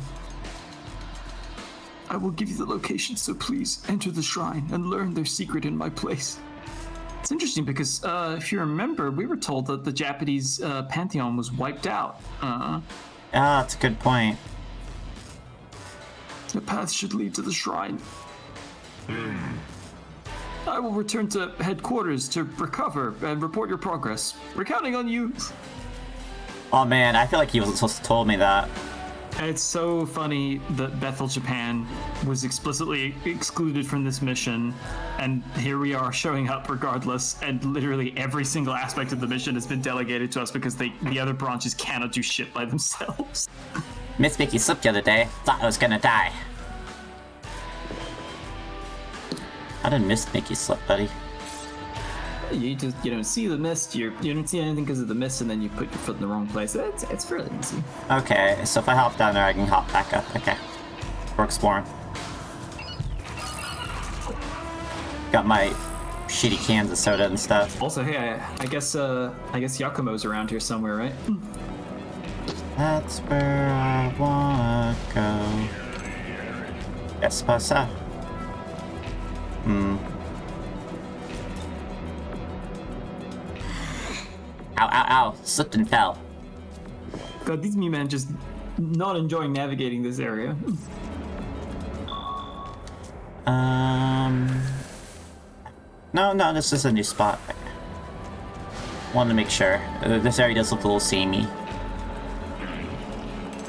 I will give you the location, so please enter the shrine and learn their secret in my place. It's interesting because, if you remember, we were told that the Japanese pantheon was wiped out. That's a good point. The path should lead to the shrine. I will return to headquarters to recover and report your progress. We're counting on you. Oh man, I feel like he wasn't supposed to told me that. It's so funny that Bethel, Japan was explicitly excluded from this mission, and here we are showing up regardless, and literally every single aspect of the mission has been delegated to us because the other branches cannot do shit by themselves. Miss Mickey slipped the other day. Thought I was gonna die. How did Miss Mickey slip, buddy? You don't see the mist. You don't see anything because of the mist, and then you put your foot in the wrong place. It's fairly easy. Okay, so if I hop down there, I can hop back up. Okay, we're exploring. Got my shitty cans of soda and stuff. Also, hey, I guess Yakumo's around here somewhere, right? That's where I wanna go. Yes, suppose so. Ow, ow, ow. Slipped and fell. God, these me men just not enjoying navigating this area. No, this is a new spot. Wanted to make sure. This area does look a little samey.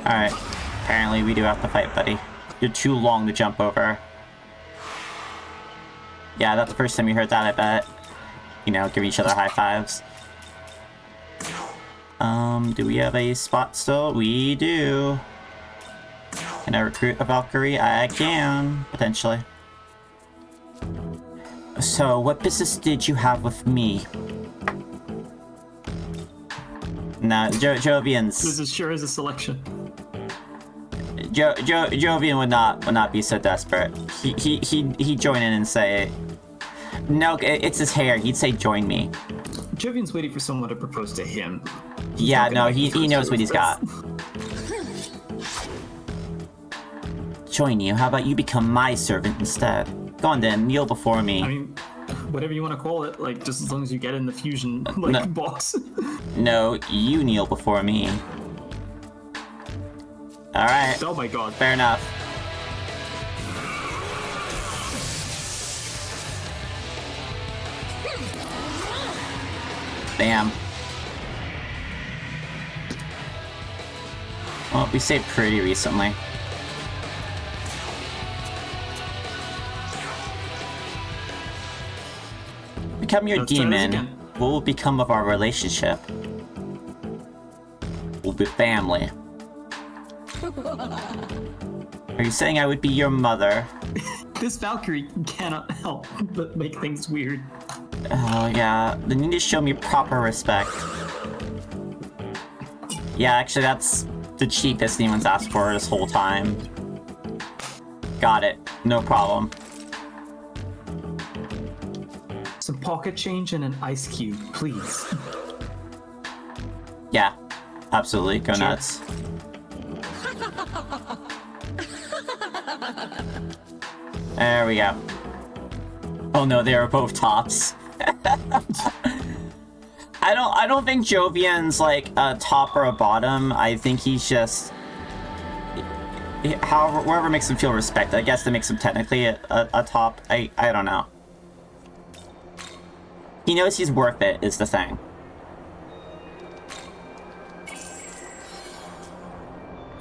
Alright. Apparently we do have to fight, buddy. You're too long to jump over. Yeah, that's the first time you heard that, I bet. You know, give each other high fives. Do we have a spot still? We do. Can I recruit a Valkyrie? I can, potentially. So, what business did you have with me? Nah, Jovian's... This is sure is a selection. Jovian would not be so desperate. He'd join in and say... No, it's his hair. He'd say, join me. Jovian's waiting for someone to propose to him. Yeah, no, he knows what he's got. Join you? How about you become my servant instead? Go on then, kneel before me. I mean, whatever you want to call it, like, just as long as you get in the fusion, box. No, you kneel before me. Alright. Oh my god. Fair enough. Bam. Well, we saved pretty recently. Become your demon. What will become of our relationship? We'll be family. Are you saying I would be your mother? This Valkyrie cannot help but make things weird. Oh yeah, then you need to show me proper respect. Yeah, actually that's the cheapest anyone's asked for this whole time. Got it, no problem. Some pocket change and an ice cube, please. Yeah, Absolutely, go Sure. nuts. There we go. Oh no, they are both tops. I don't think Jovian's like a top or a bottom. I think he's just however wherever makes him feel respected. I guess that makes him technically a top. I don't know. He knows he's worth it is the thing.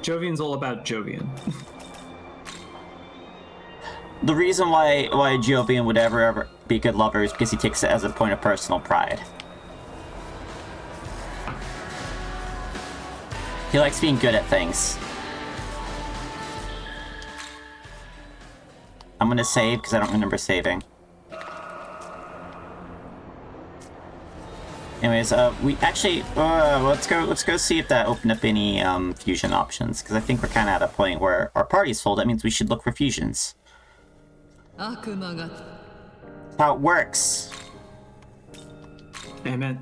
Jovian's all about Jovian. The reason why Jovian would ever be a good lover is because he takes it as a point of personal pride. He likes being good at things. I'm gonna save because I don't remember saving. Anyways, we actually let's go see if that opened up any fusion options, because I think we're kind of at a point where our party's full. That means we should look for fusions. That's how it works. Amen.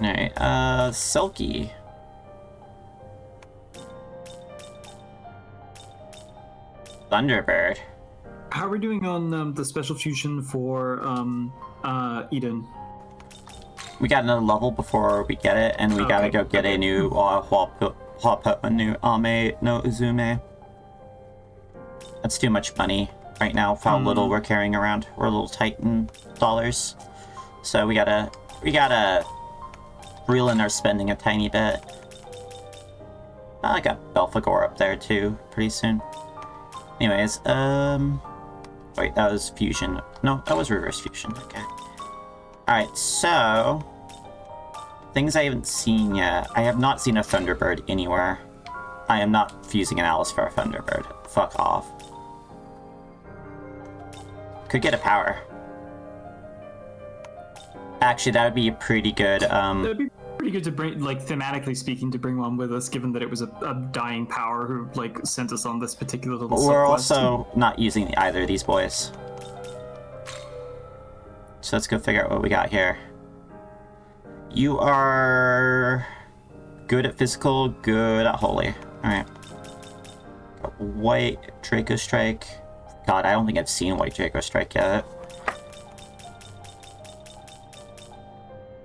Alright, Silky. Thunderbird. How are we doing on the special fusion for Eden? We got another level before we get it, and we gotta go get a new a new Ame no Uzume. That's too much money right now for how little we're carrying around. We're a little tight in dollars, so we gotta reel in our spending a tiny bit. I got Belphegor up there too pretty soon. Anyways, wait, that was fusion. No, that was reverse fusion. Okay. Alright, so things I haven't seen yet. I have not seen a Thunderbird anywhere. I am not fusing an Alice for a Thunderbird. Fuck off. Could get a power. Actually, that would be a pretty good, That'd be pretty good to bring, like, thematically speaking, to bring one with us, given that it was a dying power who, like, sent us on this particular little we're subquest. also not using either of these boys. So let's go figure out what we got here. You are good at physical, good at holy. Alright. White Draco Strike. God, I don't think I've seen White Draco Strike yet.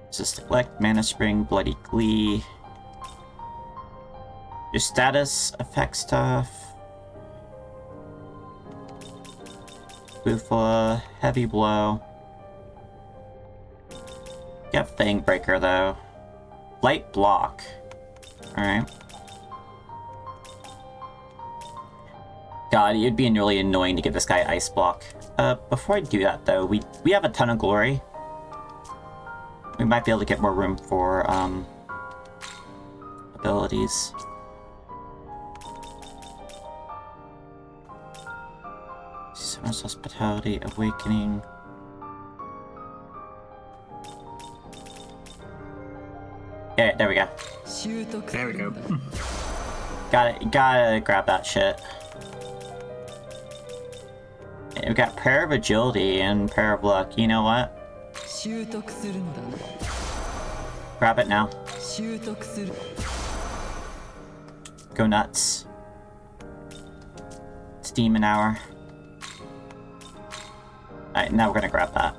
Resist Neglect, Mana Spring, Bloody Glee. Your status affect stuff. Bufala, Heavy Blow. You have Fang Breaker though. Light Block. Alright. God, it'd be really annoying to give this guy Ice Block. Before I do that though, we have a ton of glory. We might be able to get more room for abilities. Summer's Hospitality, Awakening. Yeah, there we go. There we go. Gotta grab that shit. Yeah, we got Prayer of Agility and Prayer of Luck. You know what? Grab it now. Go nuts. It's Demon Hour. Alright, now we're gonna grab that.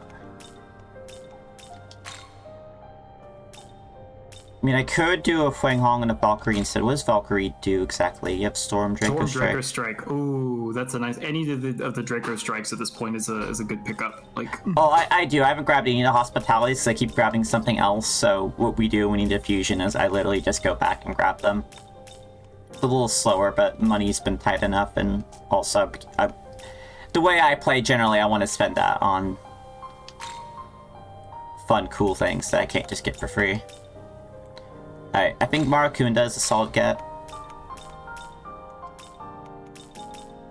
I mean, I could do a Feng Hong and a Valkyrie instead. What does Valkyrie do exactly? You have Storm Draco Strike. Draco Strike. Ooh, that's a nice. Any of the Draco Strikes at this point is a good pickup. Like. Oh, I do. I haven't grabbed any of the hospitalities, so I keep grabbing something else. So what we do when we need a fusion is I literally just go back and grab them. It's a little slower, but money's been tight enough, and also the way I play generally, I want to spend that on fun, cool things that I can't just get for free. Alright, I think Marakunda is a solid get.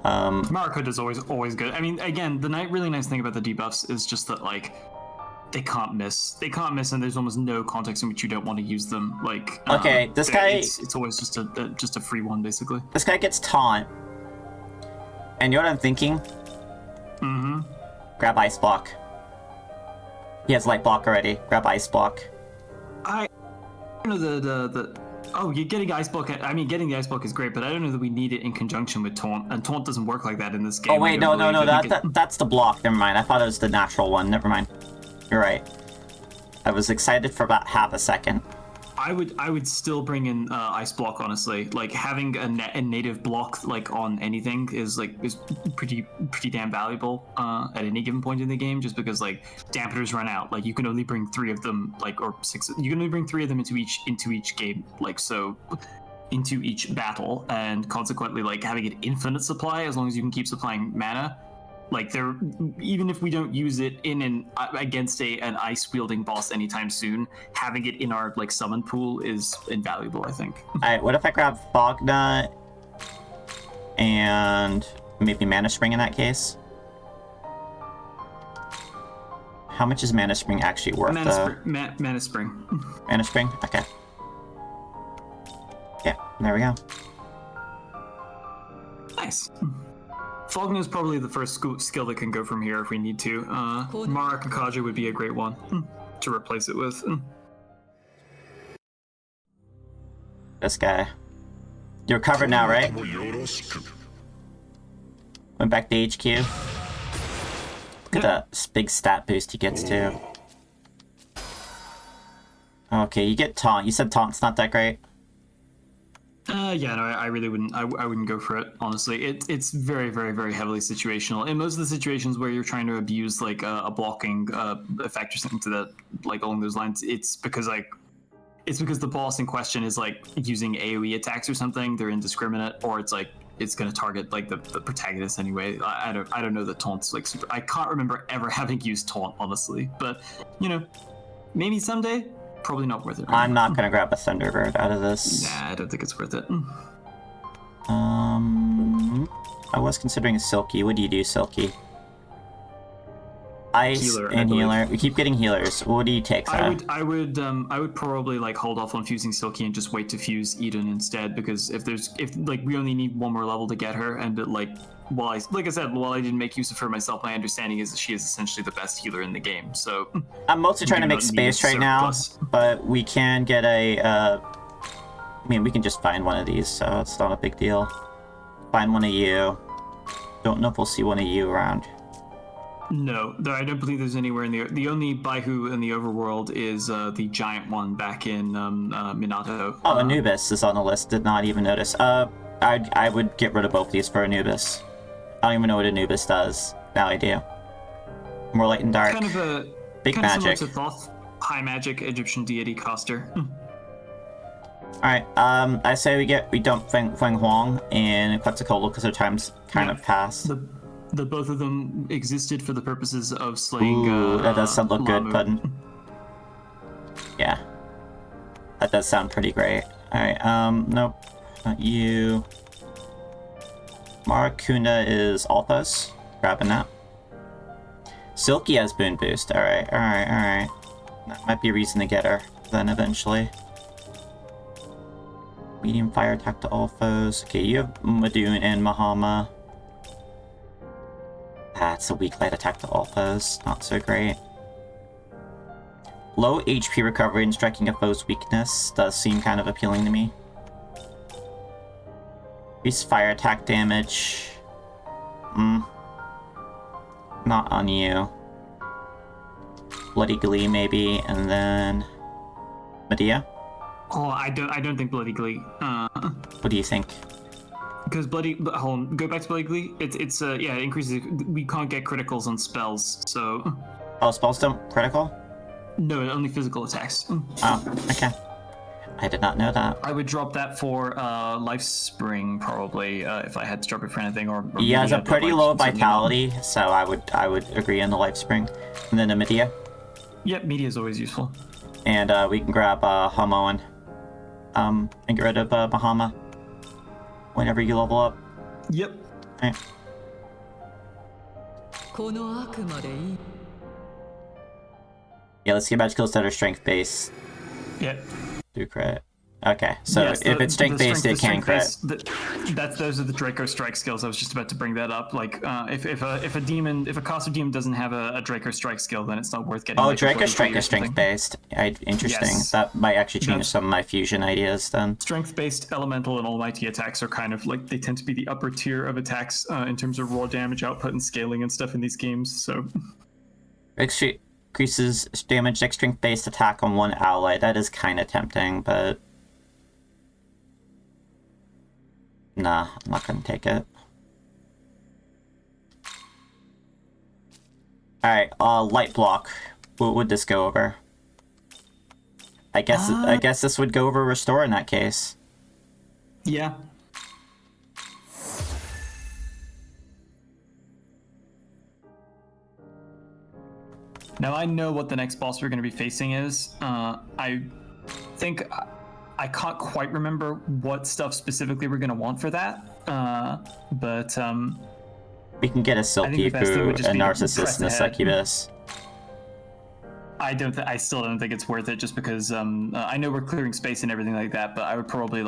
Marakunda is always good. I mean, again, the really nice thing about the debuffs is just that, like, they can't miss. They can't miss, and there's almost no context in which you don't want to use them. Like, okay, this guy, it's always just a free one, basically. This guy gets taunt, and you know what I'm thinking? Mm-hmm. Grab Ice Block. He has Light Block already. Grab Ice Block. I don't know the oh, you're getting ice block. I mean, getting the ice block is great, but I don't know that we need it in conjunction with taunt, and taunt doesn't work like that in this game. Oh wait, no, that's the block. Never mind. I thought it was the natural one. Never mind. You're right. I was excited for about half a second. I would still bring in ice block, honestly. Like having a native block like on anything is pretty damn valuable at any given point in the game, just because like dampeners run out. Like you can only bring 3 of them, like, or 6. You can only bring 3 of them into each game, like, so into each battle, and consequently like having an infinite supply as long as you can keep supplying mana. Like there, even if we don't use it against an ice wielding boss anytime soon, having it in our like summon pool is invaluable, I think. All right, what if I grab Fog Nut and maybe Mana Spring in that case? How much is Mana Spring actually worth? Mana Spring. Mana Spring. Okay. Yeah, there we go. Nice. Fogna is probably the first skill that can go from here if we need to. Mara Kakaja would be a great one to replace it with. This guy. You're covered now, right? Went back to HQ. Look at that big stat boost he gets too. Okay, you get Taunt. You said Taunt's not that great? Yeah, no, I really wouldn't. I wouldn't go for it, honestly. It's very, very, very heavily situational. In most of the situations where you're trying to abuse like a blocking effect or something to that, like along those lines, it's because the boss in question is like using AoE attacks or something. They're indiscriminate, or it's like it's going to target like the protagonist anyway. I don't know that Taunt's like super. I can't remember ever having used Taunt, honestly. But you know, maybe someday. Probably not worth it. I'm not gonna grab a Thunderbird out of this. Nah, I don't think it's worth it. I was considering Silky. What do you do, Silky? Ice Healer, and healer. We keep getting healers. What do you take, Sarah? I would probably like hold off on fusing Silky and just wait to fuse Eden instead, because if like we only need 1 more level to get her, and like while I didn't make use of her myself, my understanding is that she is essentially the best healer in the game. So I'm mostly trying to make space right now, but we can get I mean, we can just find one of these, so it's not a big deal. Find one of you. Don't know if we'll see one of you around. No, I don't believe there's anywhere in the only Baihu in the overworld is the giant one back in Minato. Oh, Anubis is on the list. Did not even notice. I would get rid of both these for Anubis. I don't even know what Anubis does. Now I do. More light and dark. Kind of a big kind magic. Of similar to Thoth, high magic Egyptian deity caster. All right. I say we dump Feng Huang and Quetzalcoatl because their time's kind of passed. The both of them existed for the purposes of slaying. Ooh, that does sound look good, Lamu. Puddin. Yeah, that does sound pretty great. All right. Nope, not you. Marakuna is Alphas. Grabbing that. Silky has Boon Boost. All right. That might be a reason to get her then eventually. Medium fire attack to all foes. Okay, you have Madoon and Mahama. That's a weak light attack to all foes. Not so great. Low HP recovery and striking a foe's weakness does seem kind of appealing to me. Increase fire attack damage. Not on you. Bloody Glee maybe, and then Medea. Oh, I don't think Bloody Glee. What do you think? Because hold on, go back to Bloody Glee. It's it increases. We can't get criticals on spells, so. Oh, spells don't critical? No, only physical attacks. Oh, okay. I did not know that. I would drop that for Life Spring probably if I had to drop it for anything. Or He has a Medea, pretty but, low like, vitality, so I would agree on the Life Spring, and then a Medea. Yep, Media is always useful. And we can grab Hamoan. And get rid of Bahama whenever you level up. Yep. Right. Yeah, let's get magic skills that are strength based. Yep. Do crit. Okay, so Yes, if it's strength based, it can crit. Those are the Draco Strike skills. I was just about to bring that up. Like, if a caster demon doesn't have a Draco Strike skill, then it's not worth getting. Oh, like, Draco Strike is strength based. Interesting. Yes. That might actually change some of my fusion ideas then. Strength based elemental and almighty attacks are kind of like, they tend to be the upper tier of attacks in terms of raw damage output and scaling and stuff in these games. So. Increases damage next strength based attack on one ally. That is kind of tempting, but. Nah, I'm not gonna take it. Alright, light block. What would this go over? I guess this would go over restore in that case. Yeah. Now I know what the next boss we're going to be facing is. I think I can't quite remember what stuff specifically we're going to want for that. But we can get a Silky Poo, a Narcissist, and a Succubus. I still don't think it's worth it, just because I know we're clearing space and everything like that, but I would probably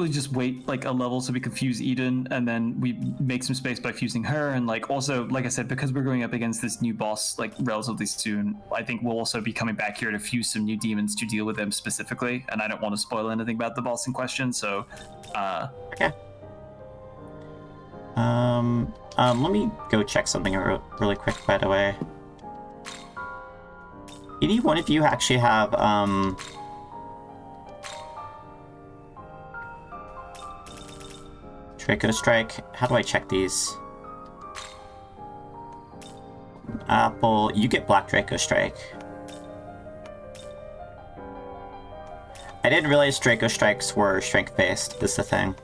just wait like a level so we can fuse Eden, and then we make some space by fusing her. And like, also, like I said, because we're going up against this new boss like relatively soon, I think we'll also be coming back here to fuse some new demons to deal with them specifically, and I don't want to spoil anything about the boss in question, so okay. Let me go check something really quick, by the way. Any one of you actually have Draco Strike? How do I check these? Apple, you get Black Draco Strike. I didn't realize Draco Strikes were strength-based, is the thing.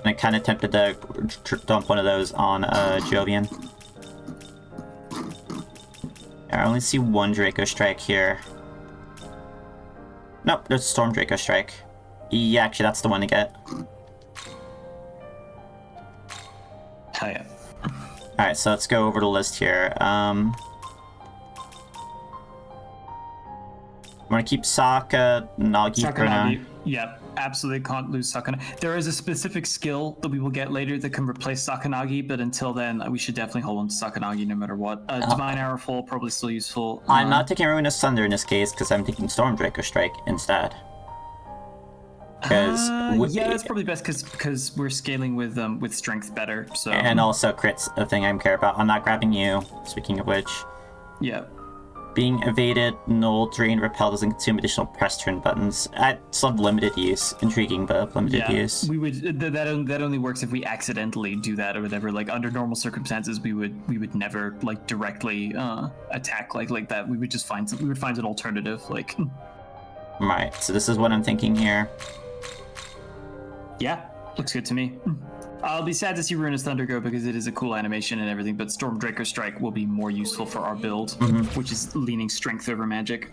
I'm kind of tempted to dump one of those on Jovian. I only see one Draco Strike here. Nope, there's a Storm Draco Strike. Yeah, actually, that's the one to get. Hell yeah. Alright, so let's go over the list here. I'm gonna keep Sokka, Nagi for now. Yeah, absolutely can't lose Sakanagi. There is a specific skill that we will get later that can replace Sakanagi, but until then, we should definitely hold on to Sakanagi no matter what. Divine Arrow Fall, probably still useful. I'm not taking Ruinous Thunder in this case, because I'm taking Storm Draco Strike instead. Yeah, that's probably best because we're scaling with strength better. So, and also crit's a thing I care about. I'm not grabbing you. Speaking of which, yeah. Being evaded, null, drain, repel doesn't consume additional press turn buttons. At some limited use. Intriguing, but limited use. We would that only works if we accidentally do that or whatever. Like, under normal circumstances, we would never like directly attack like that. We would just find an alternative. Like, right. So this is what I'm thinking here. Yeah, looks good to me. I'll be sad to see Ruinous Thunder go because it is a cool animation and everything, but Storm Draco Strike will be more useful for our build, which is leaning strength over magic.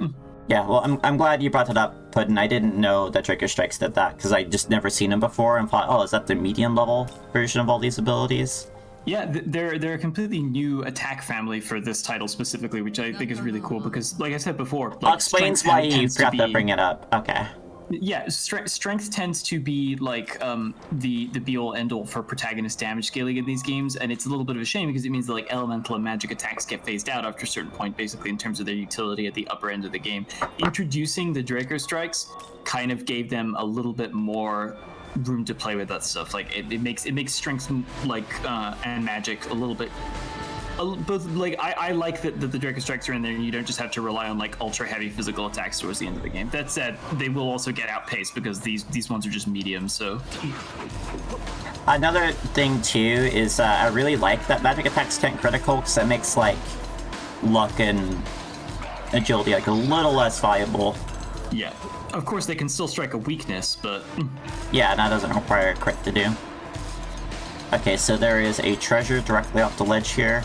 Yeah, well, I'm glad you brought it up, Puddin'. I didn't know that Draco Strikes did that, because I just never seen them before and thought, oh, is that the medium level version of all these abilities? Yeah, they're a completely new attack family for this title specifically, which I think is really cool because, like I said before... Like, explains why you forgot to bring it up. Okay. Yeah, strength tends to be like the be-all end-all for protagonist damage scaling in these games, and it's a little bit of a shame because it means that like elemental and magic attacks get phased out after a certain point, basically in terms of their utility at the upper end of the game. Introducing the Draco Strikes kind of gave them a little bit more room to play with that stuff. Like it makes strength like and magic a little bit. Both like I like that the Draco Strikes are in there, and you don't just have to rely on like ultra heavy physical attacks towards the end of the game. That said, they will also get outpaced because these ones are just medium. So another thing too is I really like that magic attacks can't critical because that makes like luck and agility like a little less viable. Yeah, of course they can still strike a weakness, but yeah, that doesn't require a crit to do. Okay, so there is a treasure directly off the ledge here.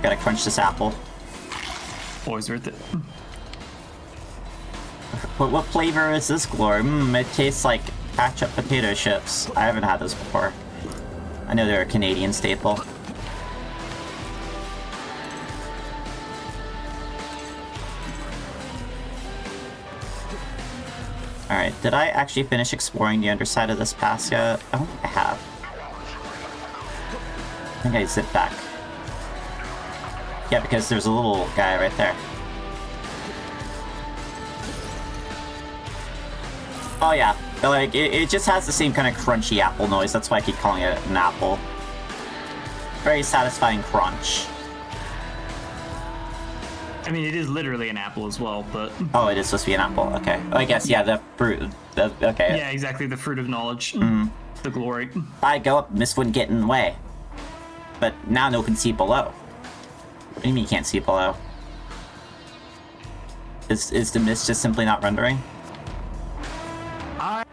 Gotta crunch this apple. Always worth it. What flavor is this, Glor? It tastes like ketchup potato chips. I haven't had those before. I know they're a Canadian staple. Alright, did I actually finish exploring the underside of this pass yet? I don't think I have. I think I zipped back. Yeah, because there's a little guy right there. Oh yeah, like, it just has the same kind of crunchy apple noise, that's why I keep calling it an apple. Very satisfying crunch. I mean, it is literally an apple as well, but... Oh, it is supposed to be an apple, okay. I guess, yeah, the fruit, okay. Yeah, exactly, the fruit of knowledge. The glory. I go up, mist wouldn't get in the way. But now no one can see below. What do you mean you can't see below? Is the mist just simply not rendering? I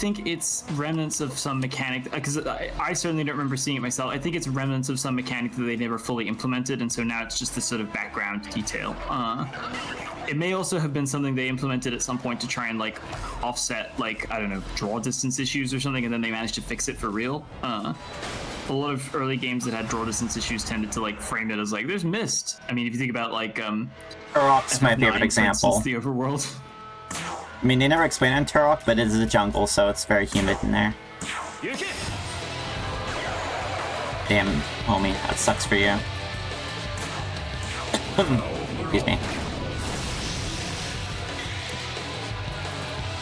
think it's remnants of some mechanic, because I certainly don't remember seeing it myself. I think it's remnants of some mechanic that they never fully implemented, and so now it's just this sort of background detail. It may also have been something they implemented at some point to try and like offset, like, I don't know, draw distance issues or something, and then they managed to fix it for real. A lot of early games that had draw distance issues tended to like frame it as like there's mist. I mean, if you think about like Turok's my favorite example. The overworld. I mean, they never explain it in Turok, but it is a jungle, so it's very humid in there. Damn, homie, that sucks for you. Excuse me.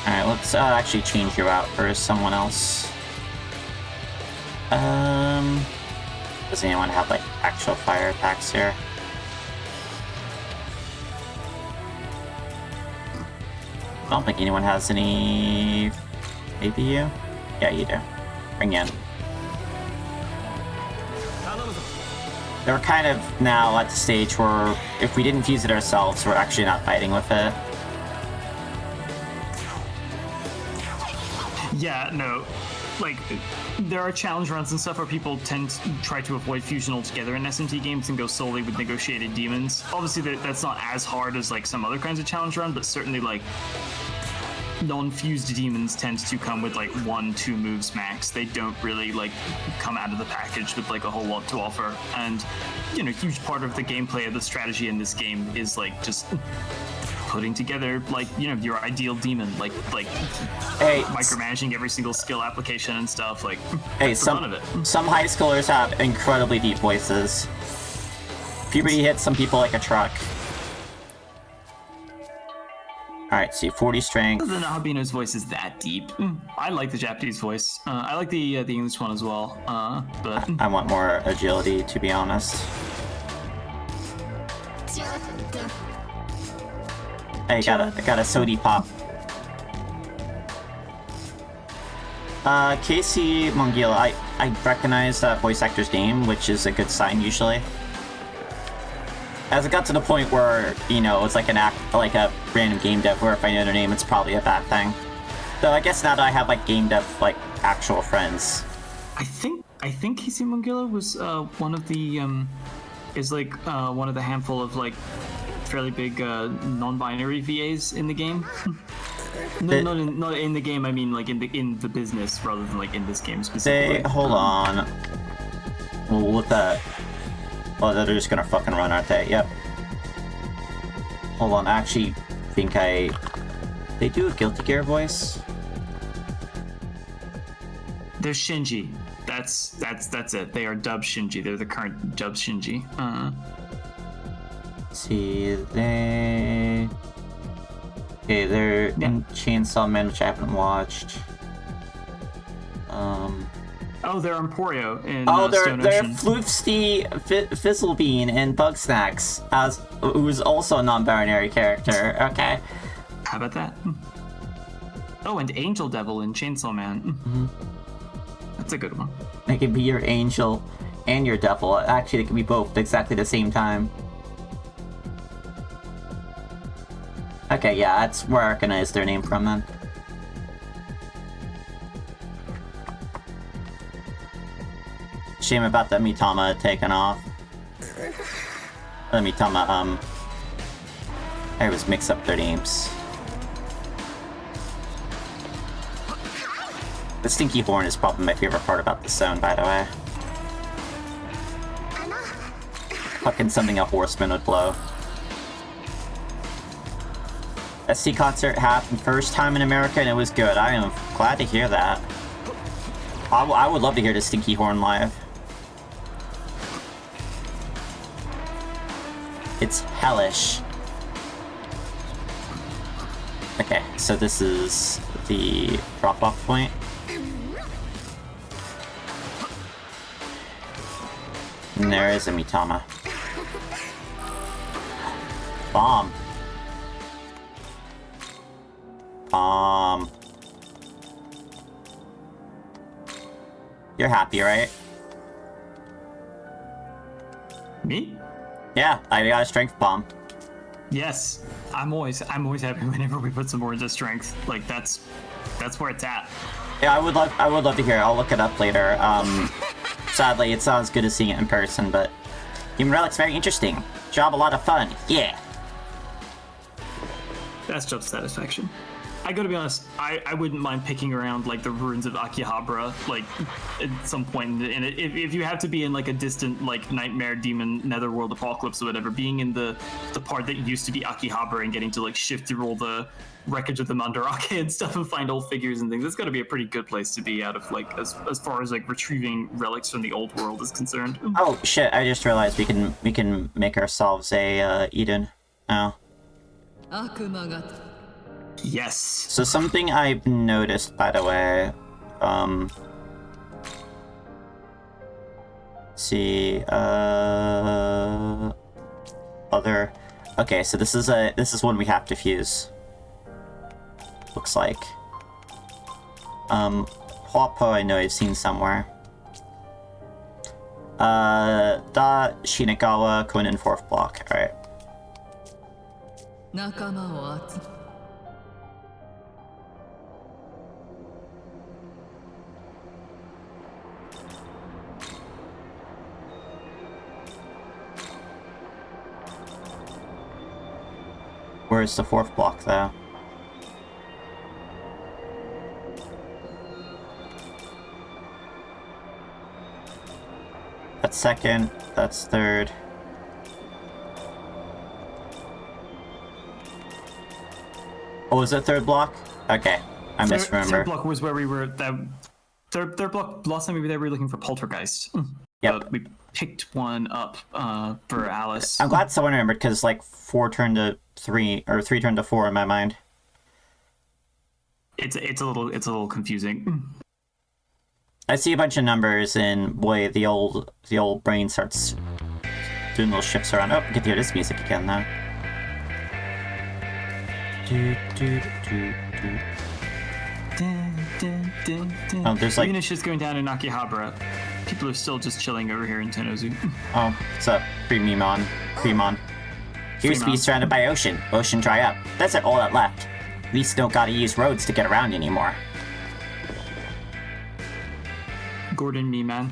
Alright, let's actually change your route for someone else. Does anyone have, like, actual fire attacks here? I don't think anyone has any... Maybe you? Yeah, you do. Bring in. They're kind of now at the stage where if we didn't fuse it ourselves, we're actually not fighting with it. Yeah, no. Like, there are challenge runs and stuff where people tend to try to avoid fusion altogether in SMT games and go solely with negotiated demons. Obviously, that's not as hard as, like, some other kinds of challenge run, but certainly, like, non-fused demons tend to come with, like, 1-2 moves max. They don't really, like, come out of the package with, like, a whole lot to offer. And, you know, a huge part of the gameplay of the strategy in this game is, like, just putting together, like, you know, your ideal demon, like hey, micromanaging every single skill application and stuff, like, hey, some of it. Some high schoolers have incredibly deep voices. Puberty hits some people like a truck. Alright, see, 40 strength. The Nahabino's voice is that deep. I like the Japanese voice. I like the English one as well, but... I want more agility, to be honest. Hey, got a sody pop. Casey Mongila, I recognize that voice actor's name, which is a good sign usually. As it got to the point where, you know, it's like a random game dev where if I know their name, it's probably a bad thing. Though I guess now that I have like game dev like actual friends. I think Casey Mongila was one of the one of the handful of like fairly big non-binary VAs in the game. Not in the game. I mean, like in the business rather than like in this game specifically. Hold on. We'll look that. Well, they're just gonna fucking run, aren't they? Yep. Hold on. I actually think they do a Guilty Gear voice. They're Shinji. That's it. They are dubbed Shinji. They're the current dubbed Shinji. Let's see, they're in Chainsaw Man, which I haven't watched. Oh, they're Emporio in they're Stone Ocean. Floofsty Fizzlebean in Bugsnax, who's also a non-binary character. Okay. How about that? Oh, and Angel Devil in Chainsaw Man. Mm-hmm. That's a good one. They can be your angel and your devil. Actually, they can be both at exactly the same time. Okay, yeah, that's where I recognize their name from then. Shame about the Mitama taking off. The Mitama, I was mix up their names. The stinky horn is probably my favorite part about this zone, by the way. Fucking something a horseman would blow. SC concert happened first time in America and it was good. I am glad to hear that. I would love to hear the stinky horn live. It's hellish. Okay, so this is the drop-off point. And there is a Mitama. Bomb. Bomb. You're happy, right? Me? Yeah, I got a strength bomb. Yes. I'm always happy whenever we put some more into strength. Like that's where it's at. Yeah, I would love to hear it. I'll look it up later. Sadly, it's not as good as seeing it in person, but Human Relic's very interesting. Job a lot of fun. Yeah. That's job satisfaction. I gotta be honest, I wouldn't mind picking around like the ruins of Akihabara, like at some point in it. If you have to be in like a distant like nightmare demon netherworld apocalypse or whatever, being in the part that used to be Akihabara and getting to like shift through all the wreckage of the Mandarake and stuff and find old figures and things, that's gotta be a pretty good place to be out of like as far as like retrieving relics from the old world is concerned. Oh shit! I just realized we can make ourselves a Eden now. Yes. So something I've noticed, by the way, see, other, okay, so this is one we have to fuse. Looks like. Huapo I know I've seen somewhere. Da, Shinagawa, Konin 4th block, alright. Where's the 4th block, though? That's 2nd, that's 3rd. Oh, is it 3rd block? Okay, I misremember. 3rd block was where we were. Third block. Last time we were there, we were looking for poltergeist. Yep. But we picked one up for Alice. I'm glad someone remembered because like 4 turned to 3 or 3 turned to 4 in my mind. It's a little confusing. I see a bunch of numbers and boy, the old brain starts doing little shifts around. Oh, get to hear this music again now. Oh, there's like... Even if shit's going down in Akihabara, people are still just chilling over here in Tenozu. Oh, what's up? Fremon. Used to be surrounded by ocean. Ocean dry up. That's all that left. At least don't gotta use roads to get around anymore. Gordon, me man.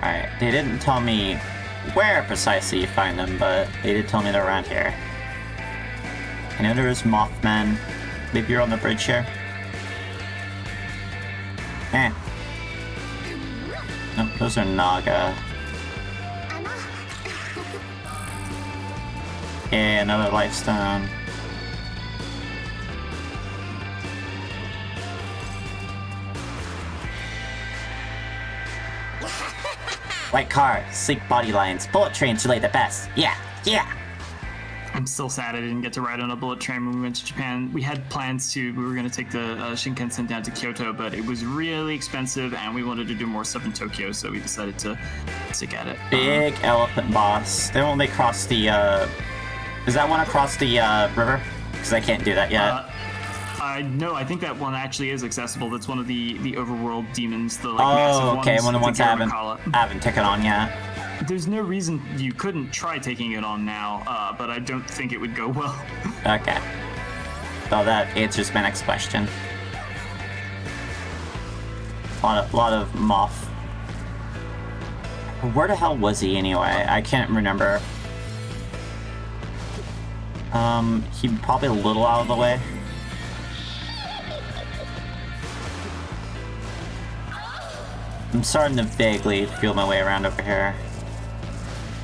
Alright, they didn't tell me where precisely you find them, but they did tell me they're around here. I know there's Mothman. Maybe you're on the bridge here? Eh. Nope, those are Naga. Yeah, another Lifestone. White car, sleek body lines, bullet trains relay the best. Yeah, yeah! I'm still sad I didn't get to ride on a bullet train when we went to Japan. We had plans to, we were going to take the Shinkansen down to Kyoto, but it was really expensive and we wanted to do more stuff in Tokyo, so we decided to stick at it. Big elephant boss. They won't cross the, does that one across the, river? Because I can't do that yet. No, I think that one actually is accessible. That's one of the overworld demons, the like massive ones. Oh, okay, one of the ones I Garamikala. haven't taken on yet. There's no reason you couldn't try taking it on now, but I don't think it would go well. Okay. So that answers my next question. A lot of moth. Where the hell was he anyway? I can't remember. He probably a little out of the way. I'm starting to vaguely feel my way around over here.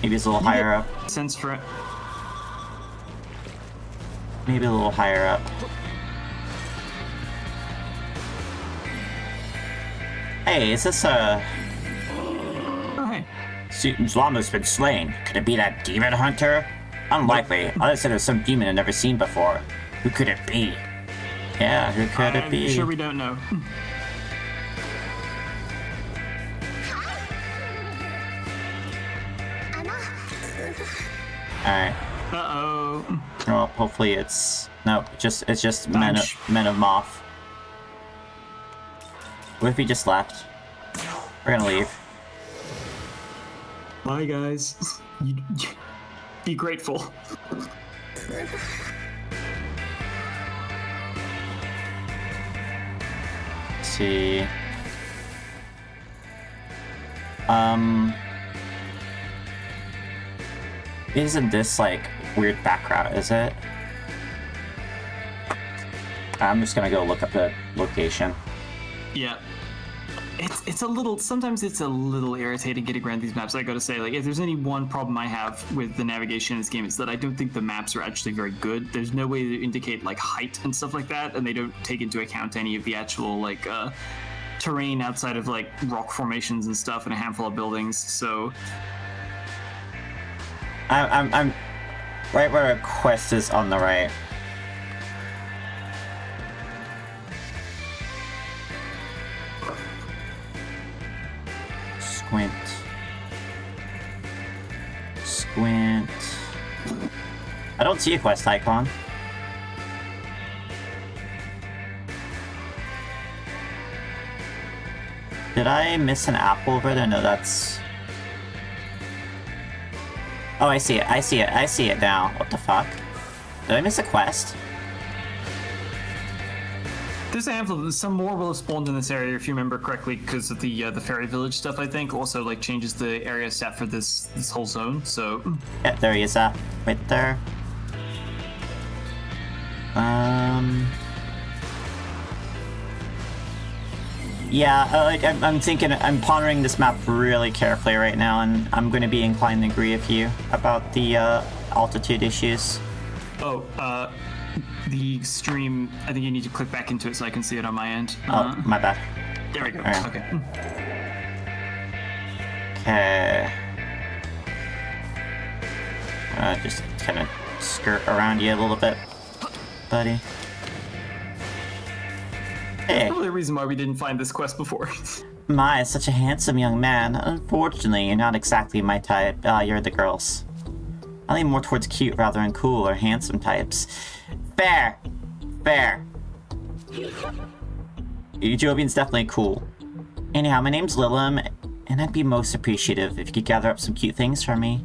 Maybe it's a little higher up. Sense for it. Maybe a little higher up. Hey, is this a... Oh, hey. Zlama's been slain. Could it be that demon hunter? Unlikely. I said there's some demon I've never seen before. Who could it be? Yeah, who could it be? I'm sure we don't know. Alright. Uh-oh. Well, hopefully it's... No, it's just men of Moth. What if he just left? We're gonna leave. Bye, guys. Be grateful. Let's see. Isn't this like weird back route, is it? I'm just gonna go look up the location. Yeah. It's a little, sometimes it's a little irritating getting around these maps. I gotta say, like, if there's any one problem I have with the navigation in this game, it's that I don't think the maps are actually very good. There's no way to indicate, like, height and stuff like that, and they don't take into account any of the actual, like, terrain outside of, like, rock formations and stuff and a handful of buildings, so... I'm right where a quest is on the right. Squint. Squint. I don't see a quest icon. Did I miss an apple over there? No, that's... Oh, I see it. I see it. I see it now. What the fuck? Did I miss a quest? There's a handful. Some more will have spawned in this area, if you remember correctly, because of the fairy village stuff. I think also like changes the area stat for this whole zone. So yeah, there he is at right there. Yeah, I'm thinking, I'm pondering this map really carefully right now, and I'm going to be inclined to agree with you about the altitude issues. Oh, the stream, I think you need to click back into it so I can see it on my end. Oh, my bad. There we go. Right. Okay. Okay. Just kind of skirt around you a little bit, buddy. Hey. Probably the reason why we didn't find this quest before. My, such a handsome young man. Unfortunately, you're not exactly my type. You're the girls. I lean more towards cute rather than cool or handsome types. Fair. Fair. Jovian's definitely cool. Anyhow, my name's Lilim, and I'd be most appreciative if you could gather up some cute things for me.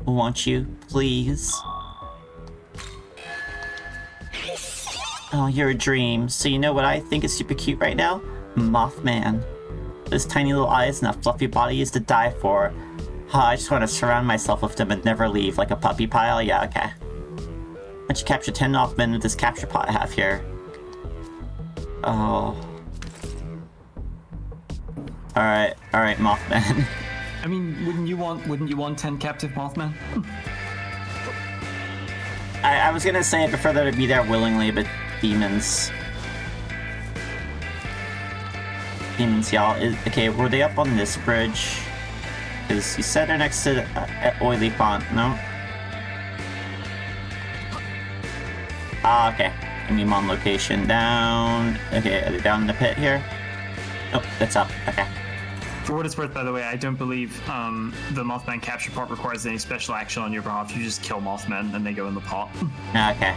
Won't you, please? Oh, you're a dream. So you know what I think is super cute right now? Mothman. Those tiny little eyes and that fluffy body is to die for. I just want to surround myself with them and never leave, like a puppy pile. Yeah, okay. Why don't you capture 10 Mothman with this capture pot I have here? Oh. Alright, Mothman. I mean, wouldn't you want 10 captive Mothman? I was gonna say I prefer them to be there willingly, but demons. Demons, y'all. Okay, were they up on this bridge? Because you said they're next to Oily Font, no? Ah, okay. Give me on location down. Okay, are they down in the pit here? Oh, that's up. Okay. For what it's worth, by the way, I don't believe the Mothman capture pot requires any special action on your behalf. You just kill Mothman and they go in the pot. Okay.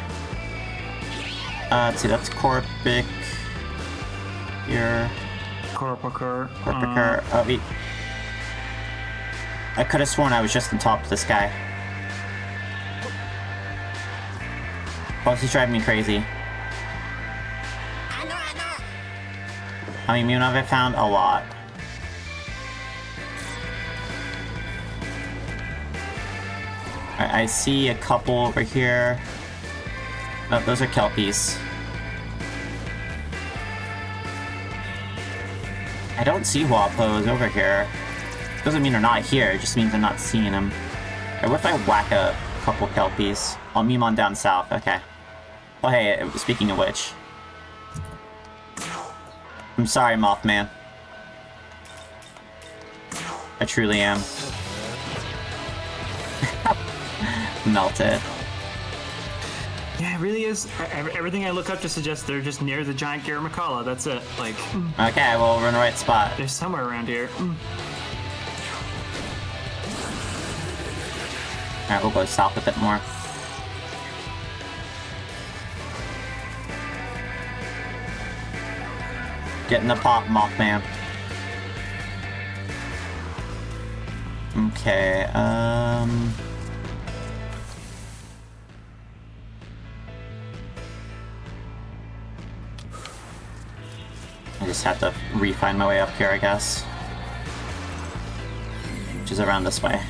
Let's see, that's Corpic. Here. Corpicer. Oh, wait. I could have sworn I was just on top of this guy. Oh, he's driving me crazy. How many Moon have I found? A lot. I see a couple over here. Oh, those are Kelpies. I don't see Wapos over here. Doesn't mean they're not here, it just means I'm not seeing them. Or what if I whack a couple Kelpies? I'll meme on down south, okay. Oh hey, speaking of which. I'm sorry, Mothman. I truly am. Melted. Yeah, it really is. Everything I look up just suggests they're just near the giant Garamacala. That's it. Like. Okay, well, we're in the right spot. They're somewhere around here. Alright, we'll go south a bit more. Get in the pot, Mothman. Okay, I just have to refine my way up here, I guess. Which is around this way.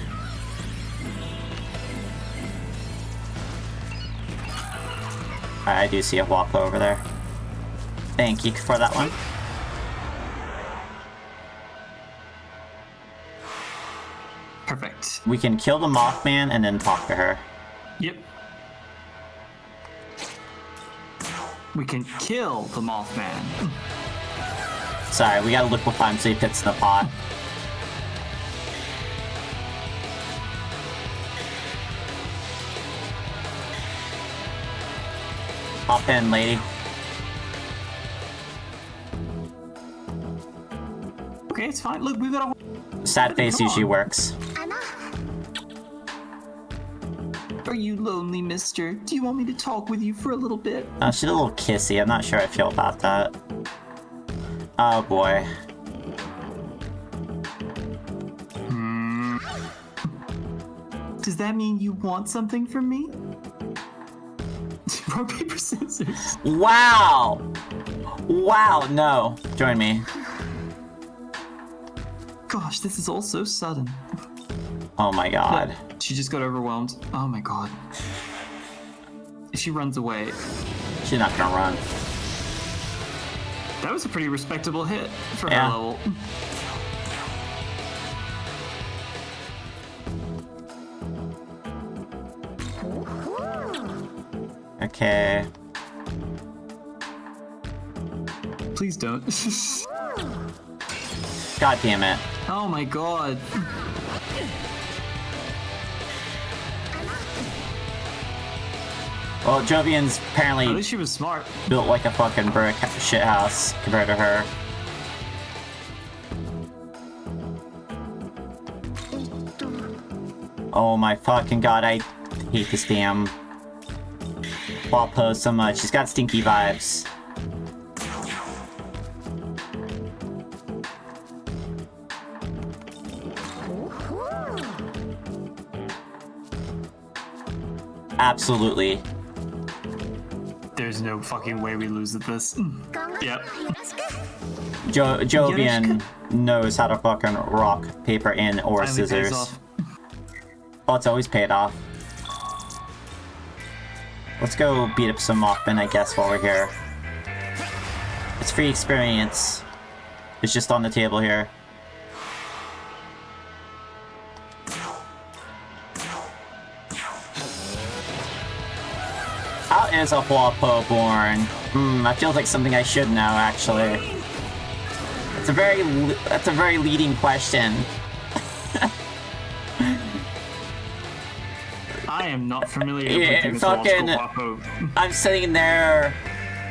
I do see a Wapo over there. Thank you for that one. Perfect. We can kill the Mothman and then talk to her. Yep. We can kill the Mothman. Sorry, we gotta liquefy him so he fits in the pot. Hop in, lady. Okay, it's fine. Look, we've got a... Sad face usually works. Are you lonely, mister? Do you want me to talk with you for a little bit? She's a little kissy. I'm not sure I feel about that. Oh boy. Does that mean you want something from me? Rock, paper, scissors. Wow! Wow, no. Join me. Gosh, this is all so sudden. Oh my god. She just got overwhelmed. Oh my god. If she runs away. She's not gonna run. That was a pretty respectable hit for Yeah. her level. Okay. Please don't. God damn it. Oh my god. Well, Jovian's At apparently least she was smart. built like a fucking brick shithouse compared to her. Oh my fucking god, I hate this damn Wapo so much. She's got stinky vibes. Absolutely. There's no fucking way we lose at this. Yep. Jovian knows how to fucking rock, paper, and or Finally pays scissors. off. Well, it's always paid off. Let's go beat up some Mothman, I guess, while we're here. It's free experience. It's just on the table here. How is a Huapo born? That feels like something I should know, actually. That's a very leading question. I am not familiar Yeah, with fucking- mythological Wapo. I'm sitting there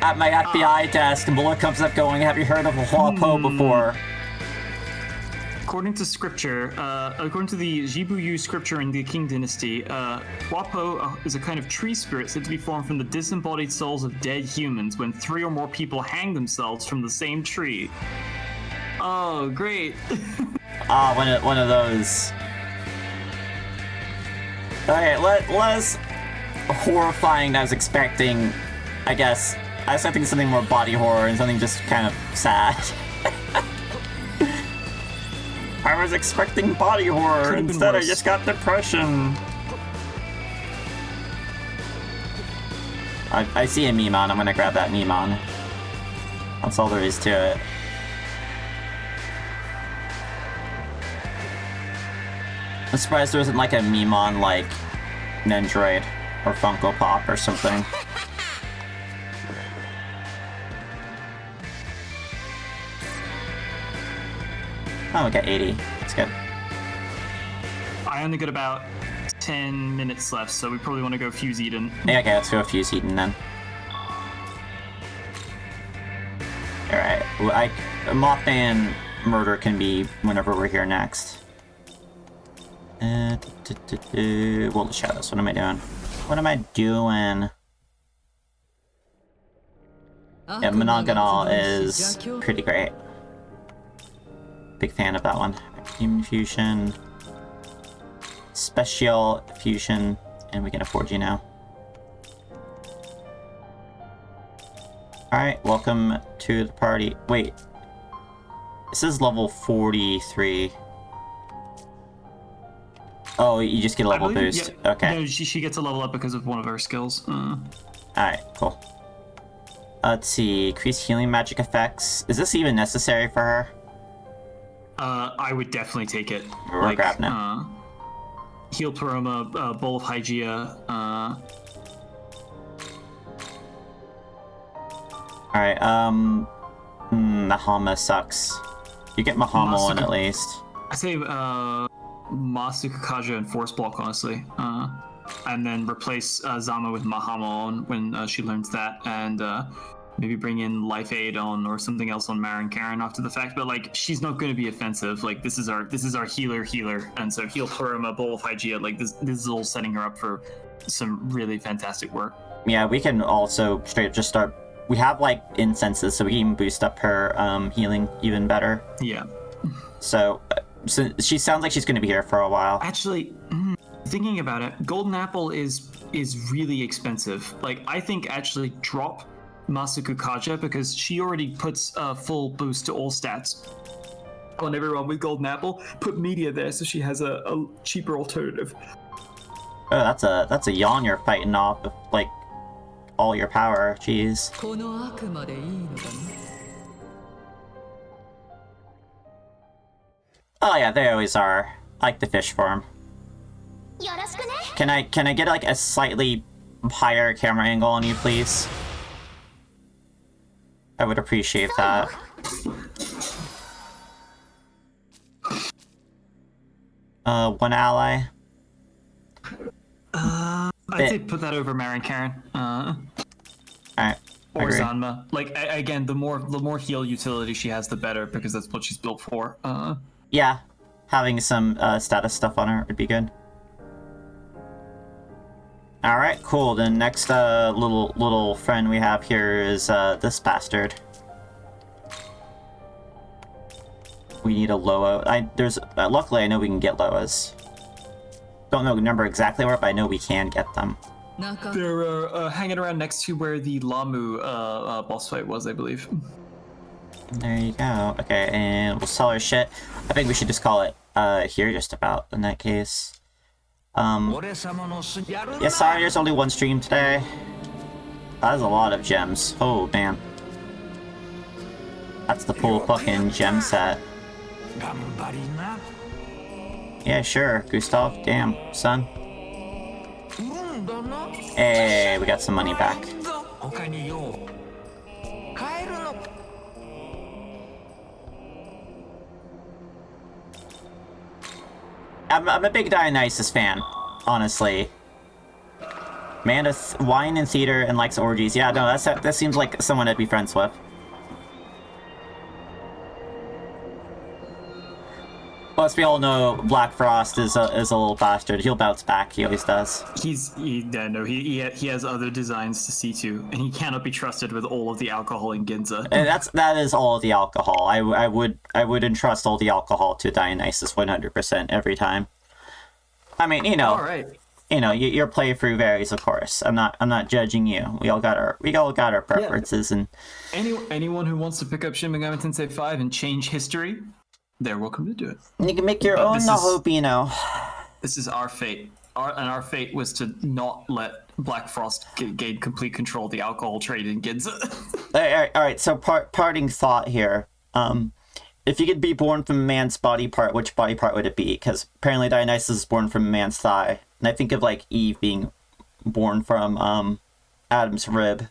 at my FBI desk, and Bullet comes up going, "Have you heard of a Huapo before?" According to scripture, according to the Jibuyu scripture in the Qing dynasty, Wapo is a kind of tree spirit said to be formed from the disembodied souls of dead humans when 3 or more people hang themselves from the same tree. Oh, great. Ah, one of those. Okay, less horrifying than I was expecting, I guess. I was expecting something more body horror and something just kind of sad. I was expecting body horror, Could've been instead I worse. just got depression. I see a Mimon. I'm gonna grab that Mimon. That's all there is to it. I'm surprised there wasn't like a Mimon like Nendroid or Funko Pop or something. Oh, we got 80. That's good. I only got about 10 minutes left, so we probably want to go Fuse Eden. Yeah, okay, let's go Fuse Eden then. Alright, well, Mothman murder can be whenever we're here next. Well, the shadows, what am I doing? What am I doing? Yeah, Monogonal is pretty great. Big fan of that one. Human Fusion. Special Fusion. And we can afford you now. Alright, welcome to the party. Wait. This is level 43. Oh, you just get a level boost. Yeah, okay. No, she gets a level up because of one of her skills. Alright, cool. Let's see. Increased healing magic effects. Is this even necessary for her? I would definitely take it. We're grabbing it. Heal Paroma, Bowl of Hygeia. Alright, Mahama sucks. You get Mahama one at least. I say Masu Kakaja and Force Block, honestly. And then replace Zama with Mahama on when she learns that, and maybe bring in Life Aid on or something else on Marin Karen after the fact. But like, she's not going to be offensive. Like, this is our healer, and so heal Paroma, Bowl of Hygeia. Like this is all setting her up for some really fantastic work. Yeah, we can also straight up just start. We have like incenses, so we can even boost up her healing even better. Yeah. So she sounds like she's going to be here for a while. Actually, thinking about it, Golden Apple is really expensive. Like, I think actually drop Masuku Kaja because she already puts a full boost to all stats on everyone with Golden Apple. Put Media there so she has a cheaper alternative. Oh, that's a yawn you're fighting off with, like, all your power. Jeez. Oh yeah, they always are. I like the fish form. Can I get like a slightly higher camera angle on you, please? I would appreciate that. One ally. I'd say put that over Marin Karen. Alright. Or Zanma. Like, again, the more heal utility she has, the better, because that's what she's built for. Yeah. Having some status stuff on her would be good. Alright, cool. The next little friend we have here is this bastard. We need a Loa. Luckily I know we can get Loas. Don't know the number exactly where, but I know we can get them. They're hanging around next to where the Lamu boss fight was, I believe. There you go. Okay, and we'll sell our shit. I think we should just call it here just about in that case. Yeah, sorry, there's only one stream today. That's a lot of gems. Oh, man. That's the full fucking gem set. Yeah, sure, Gustav. Damn, son. Hey, we got some money back. I'm a big Dionysus fan, honestly. Man does wine and theater and likes orgies. Yeah, no, that seems like someone I'd be friends with. Plus, we all know Black Frost is a little bastard. He'll bounce back. He always does. He has other designs to see to, and he cannot be trusted with all of the alcohol in Ginza. And that is all of the alcohol. I would entrust all the alcohol to Dionysus 100% every time. I mean, you know. All right. You know, your playthrough varies, of course. I'm not judging you. We all got our preferences, yeah. And anyone who wants to pick up Shin Megami Tensei 5 and change history, they're welcome to do it. And you can make your own Nahobino. This is our fate. Our fate was to not let Black Frost gained complete control of the alcohol trade in Ginza. All right. So parting thought here. If you could be born from a man's body part, which body part would it be? Because apparently Dionysus is born from a man's thigh, and I think of like Eve being born from Adam's rib.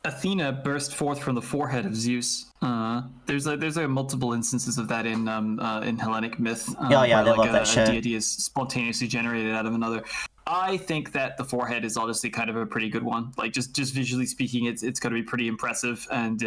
Athena burst forth from the forehead of Zeus. There's multiple instances of that in Hellenic myth. They where, love that shit. A deity is spontaneously generated out of another. I think that the forehead is honestly kind of a pretty good one. Like just visually speaking, it's going to be pretty impressive, and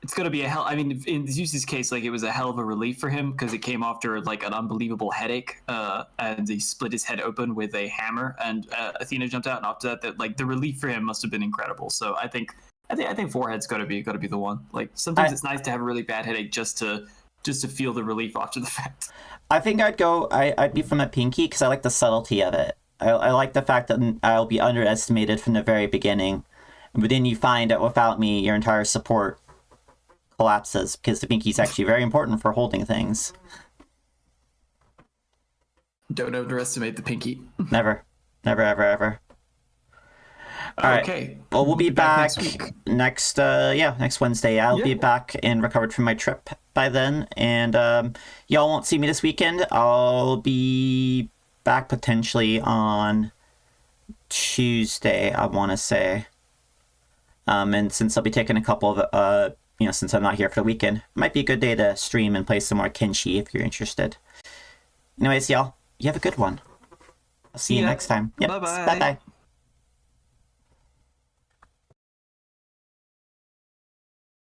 it's going to be a hell. I mean, in Zeus's case, like it was a hell of a relief for him because it came after like an unbelievable headache, and he split his head open with a hammer, and Athena jumped out, and after that, like the relief for him must have been incredible. So I think forehead's got to be the one. Like sometimes it's nice to have a really bad headache just to feel the relief after the fact. I think I'd be from a pinky because I like the subtlety of it. I like the fact that I'll be underestimated from the very beginning, but then you find that without me, your entire support collapses because the pinky's actually very important for holding things. Don't underestimate the pinky. Never, ever. All right. Okay. Well, we'll be back next week. next Wednesday. I'll be back and recovered from my trip by then, and y'all won't see me this weekend. I'll be back potentially on Tuesday, I want to say. And since I'll be taking a couple of since I'm not here for the weekend, it might be a good day to stream and play some more Kenshi if you're interested. Anyways, y'all, you have a good one. I'll see you next time. Yep. Bye-bye. Bye-bye.